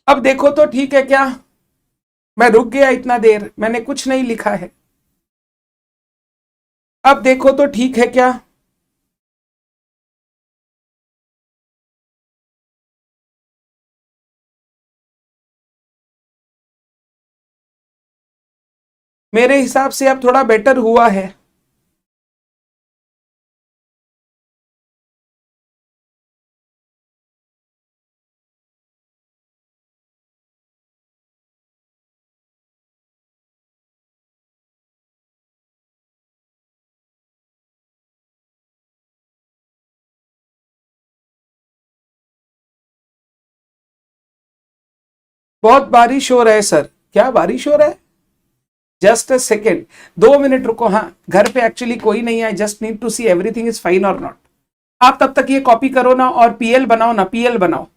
अब देखो तो ठीक है क्या? मैं रुक गया इतना देर, मैंने कुछ नहीं लिखा है। अब देखो तो ठीक है क्या? मेरे हिसाब से अब थोड़ा बेटर हुआ है। बहुत बारिश हो रहा है सर। क्या बारिश हो रहा है? जस्ट अ सेकेंड, 2 मिनट रुको। हाँ, घर पे एक्चुअली कोई नहीं है, just need to see everything is fine और नॉट। आप तब तक ये कॉपी करो ना और पीएल बनाओ ना, पीएल बनाओ।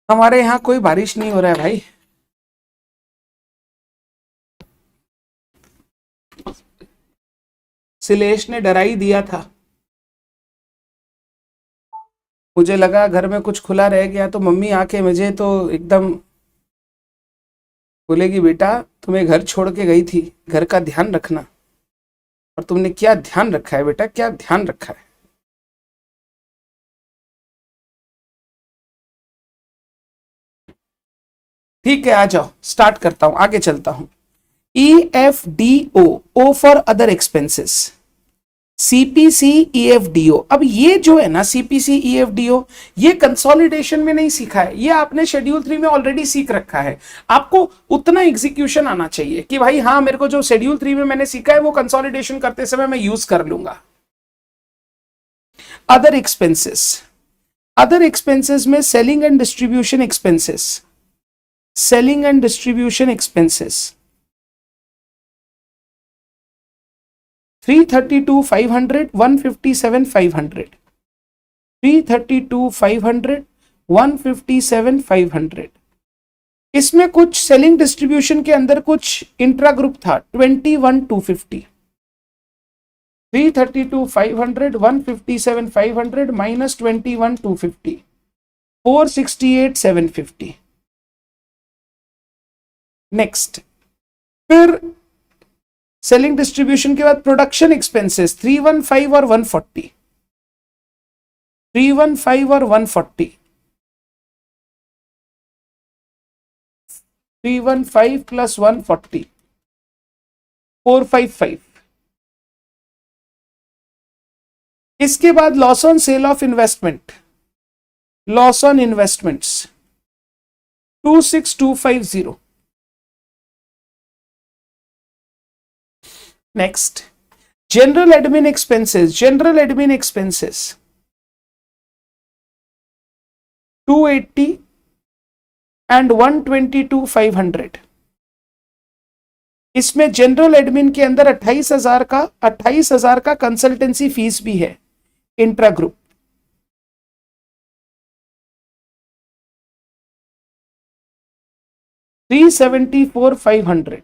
हमारे यहाँ कोई बारिश नहीं हो रहा है भाई। शिलेश ने डरा ही दिया था। मुझे लगा घर में कुछ खुला रह गया तो मम्मी आके मुझे तो एकदम बोलेगी, बेटा तुम्हें घर छोड़ के गई थी, घर का ध्यान रखना। और तुमने क्या ध्यान रखा है बेटा, क्या ध्यान रखा है। ठीक है, आ जाओ, स्टार्ट करता हूं, आगे चलता हूं। EFDO, O for other expenses. CPC EFDO, अब ये जो है ना CPC EFDO, ये कंसोलिडेशन में नहीं सीखा है, ये आपने शेड्यूल 3 में ऑलरेडी सीख रखा है। आपको उतना एग्जीक्यूशन आना चाहिए कि भाई हाँ, मेरे को जो शेड्यूल 3 में मैंने सीखा है वो कंसोलिडेशन करते समय मैं यूज कर लूंगा। अदर एक्सपेंसेस, अदर एक्सपेंसेस में selling and distribution expenses, selling and distribution expenses 332,500, 157,500, 332,500, 157,500। इसमें कुछ सेलिंग डिस्ट्रीब्यूशन के अंदर कुछ इंट्रा ग्रुप था, 21,250। 332,500, 157,500 माइनस 21,250, 468,750। नेक्स्ट, फिर सेलिंग डिस्ट्रीब्यूशन के बाद प्रोडक्शन एक्सपेंसेस 315 और 140, 315 और 140, 315 प्लस 140, 455। इसके बाद loss on sale of investment, loss on investments 26,250। Next, general admin expenses, general admin expenses 280 and 122,500। इसमें जनरल एडमिन के अंदर 28,000 का कंसल्टेंसी फीस भी है, इंट्रा ग्रुप। $374,500,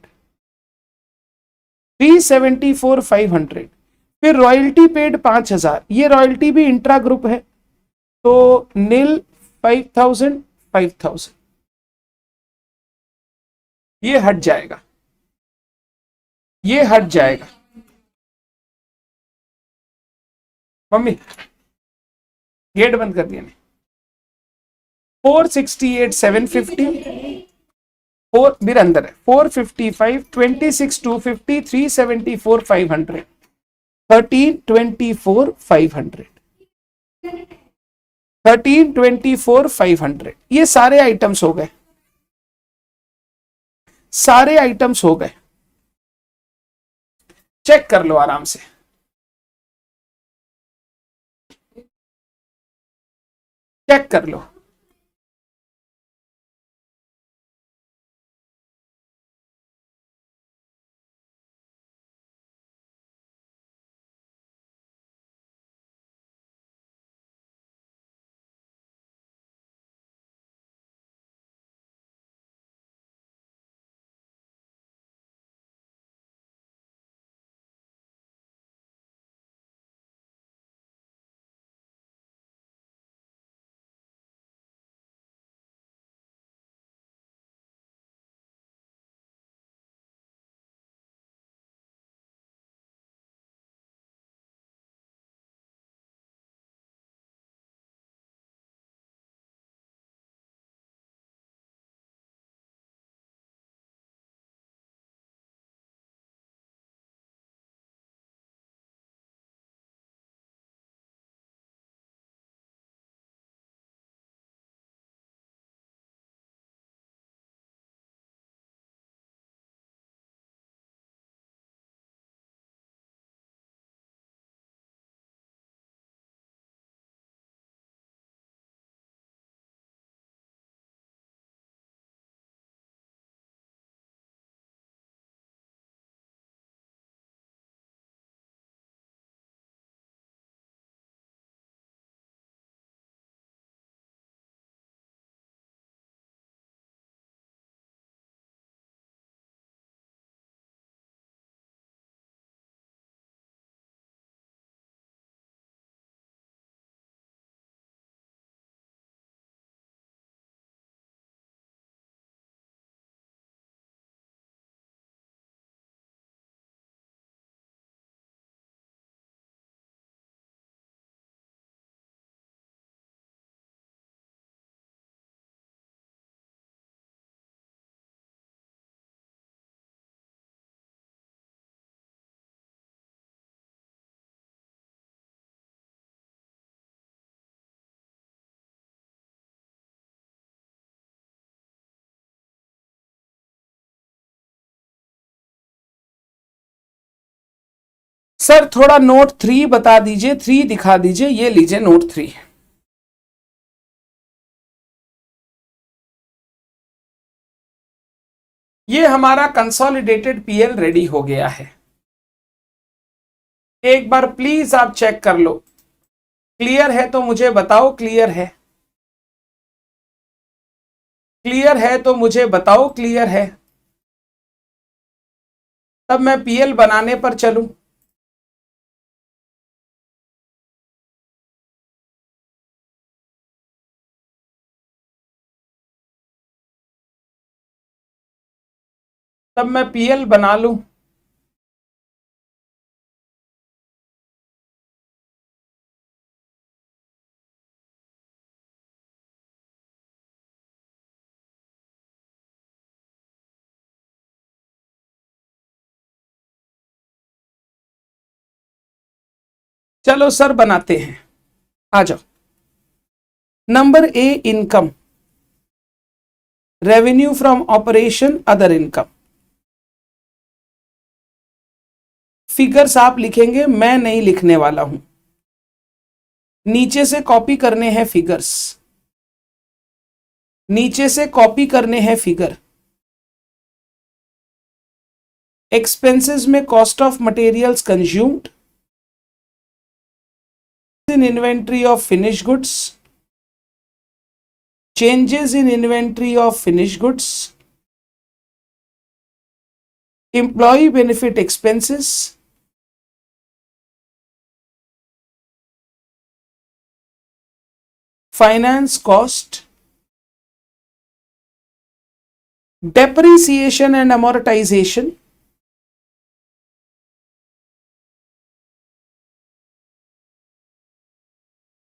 374,500। फिर रॉयल्टी पेड 5,000, ये रॉयल्टी भी इंट्रा ग्रुप है, तो नील 5,000, 5,000 ये हट जाएगा, ये हट जाएगा। मम्मी गेट बंद कर दिया। 468,750, फोर मेरे अंदर है, 455, 26,250, 374,500, 13,24,500, 13,24,500। ये सारे आइटम्स हो गए, सारे आइटम्स हो गए। चेक कर लो आराम से, चेक कर लो। सर थोड़ा नोट 3 बता दीजिए, 3 दिखा दीजिए, ये लीजिए नोट 3। ये हमारा कंसोलिडेटेड पीएल रेडी हो गया है। एक बार प्लीज आप चेक कर लो। क्लियर है तो मुझे बताओ, क्लियर है? क्लियर है तो मुझे बताओ, क्लियर है? तब मैं पीएल बनाने पर चलूं। तब मैं पीएल बना लूं। चलो सर बनाते हैं, आ जाओ। Number A, income, revenue from operation, other income. Figures आप लिखेंगे, मैं नहीं लिखने वाला हूं। नीचे से कॉपी करने हैं फिगर्स, नीचे से कॉपी करने हैं फिगर। एक्सपेंसेस में cost of materials consumed, in inventory of finish goods, changes in inventory of finished goods, employee benefit expenses, finance cost, depreciation and amortization,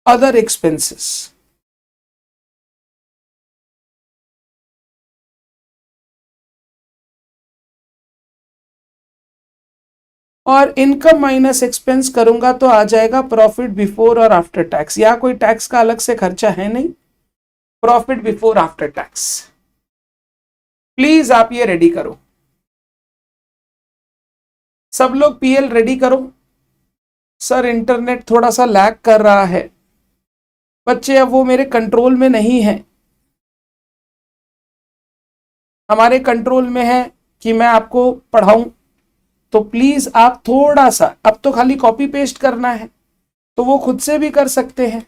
other expenses। और इनकम माइनस एक्सपेंस करूंगा तो आ जाएगा प्रॉफिट बिफोर और आफ्टर टैक्स। या कोई टैक्स का अलग से खर्चा है नहीं, profit before after tax. Please आप ये रेडी करो, सब लोग पीएल रेडी करो। सर इंटरनेट थोड़ा सा लैग कर रहा है बच्चे, अब वो मेरे कंट्रोल में नहीं है। हमारे कंट्रोल में है कि मैं आपको पढ़ाऊं, तो प्लीज आप थोड़ा सा, अब तो खाली कॉपी पेस्ट करना है, तो वो खुद से भी कर सकते हैं।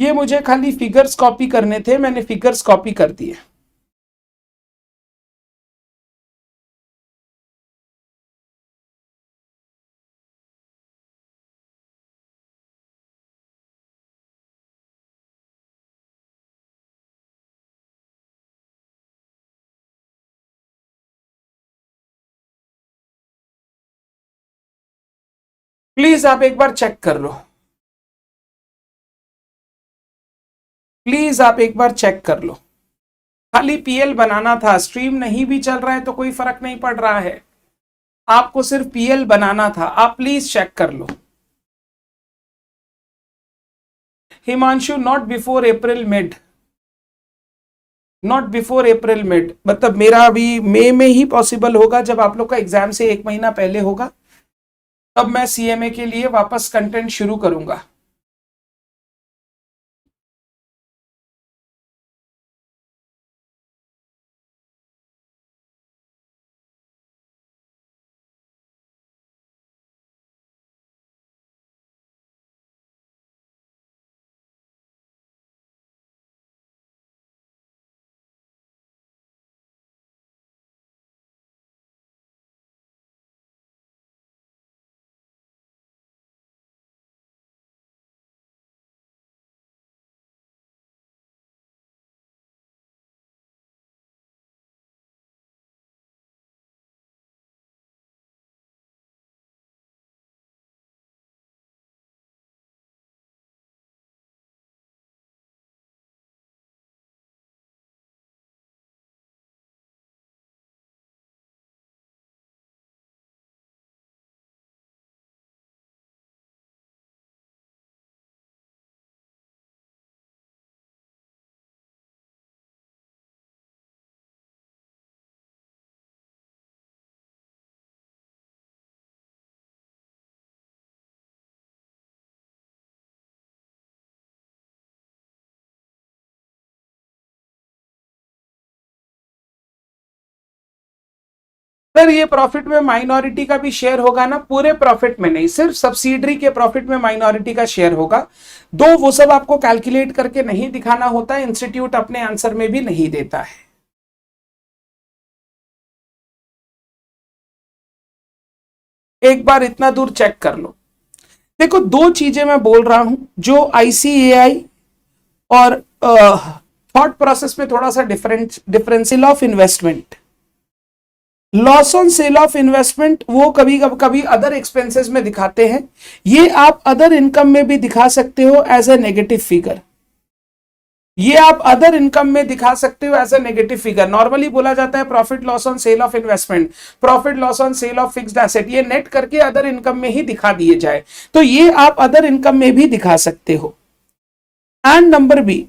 ये मुझे खाली फिगर्स कॉपी करने थे, मैंने फिगर्स कॉपी कर दिए। प्लीज आप एक बार चेक कर लो, प्लीज आप एक बार चेक कर लो। खाली पीएल बनाना था, स्ट्रीम नहीं भी चल रहा है तो कोई फर्क नहीं पड़ रहा है, आपको सिर्फ पीएल बनाना था। आप प्लीज चेक कर लो। Himanshu, not before April mid, not before April mid मतलब मेरा अभी मई में ही पॉसिबल होगा, जब आप लोग का एग्जाम से 1 महीना पहले होगा, तब मैं सीएमए के लिए वापस कंटेंट शुरू करूंगा। सर ये प्रॉफिट में माइनॉरिटी का भी शेयर होगा ना? पूरे प्रॉफिट में नहीं, सिर्फ सब्सिडरी के प्रॉफिट में माइनॉरिटी का शेयर होगा। दो वो सब आपको कैलकुलेट करके नहीं दिखाना होता है, इंस्टीट्यूट अपने आंसर में भी नहीं देता है। एक बार इतना दूर चेक कर लो। देखो दो चीजें मैं बोल रहा हूं जो आईसीएआई और थॉट प्रोसेस में थोड़ा सा differential of investment, loss on sale of investment वो कभी अदर एक्सपेंसेस में दिखाते हैं, ये आप अदर इनकम में भी दिखा सकते हो एज ए नेगेटिव फिगर। ये आप अदर इनकम में दिखा सकते हो as a negative figure. Normally बोला जाता है profit loss on sale of investment, profit loss on sale of fixed asset, ये नेट करके अदर इनकम में ही दिखा दिए जाए, तो ये आप अदर इनकम में भी दिखा सकते हो। एंड नंबर बी,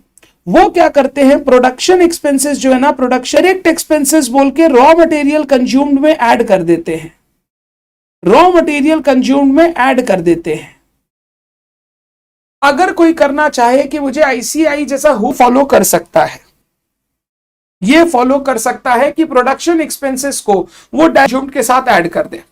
वो क्या करते हैं, प्रोडक्शन एक्सपेंसेस जो है ना, प्रोडक्शन डायरेक्ट एक्सपेंसेस बोल के रॉ मटेरियल कंज्यूम्ड में ऐड कर देते हैं, रॉ मटेरियल कंज्यूम्ड में ऐड कर देते हैं। अगर कोई करना चाहे कि मुझे आईसीआई जैसा हु फॉलो कर सकता है, ये फॉलो कर सकता है कि प्रोडक्शन एक्सपेंसेस को वो कंज्यूम्ड के साथ ऐड कर दे।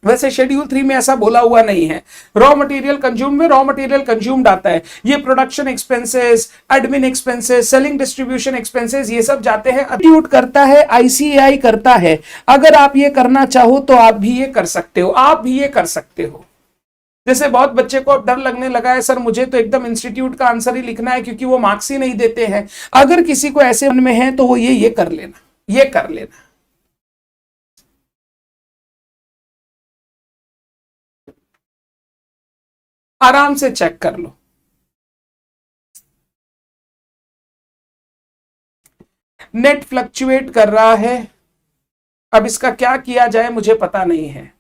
वैसे शेड्यूल 3 में ऐसा बोला हुआ नहीं है, रॉ मटेरियल कंज्यूम में रॉ मटेरियल कंज्यूम्ड आता है, ये production expenses, admin expenses, selling distribution expenses, ये सब जाते हैं, एब्सोल्यूट करता है, आईसीएआई करता है। अगर आप ये करना चाहो तो आप भी ये कर सकते हो, आप भी ये कर सकते हो। जैसे बहुत बच्चे को अब डर लगने लगा है, सर मुझे तो एकदम इंस्टीट्यूट का आंसर ही लिखना है क्योंकि वो मार्क्स ही नहीं देते हैं। अगर किसी को ऐसे मन में है तो वो ये कर लेना, ये कर लेना। आराम से चेक कर लो। नेट फ्लक्चुएट कर रहा है, अब इसका क्या किया जाए मुझे पता नहीं है।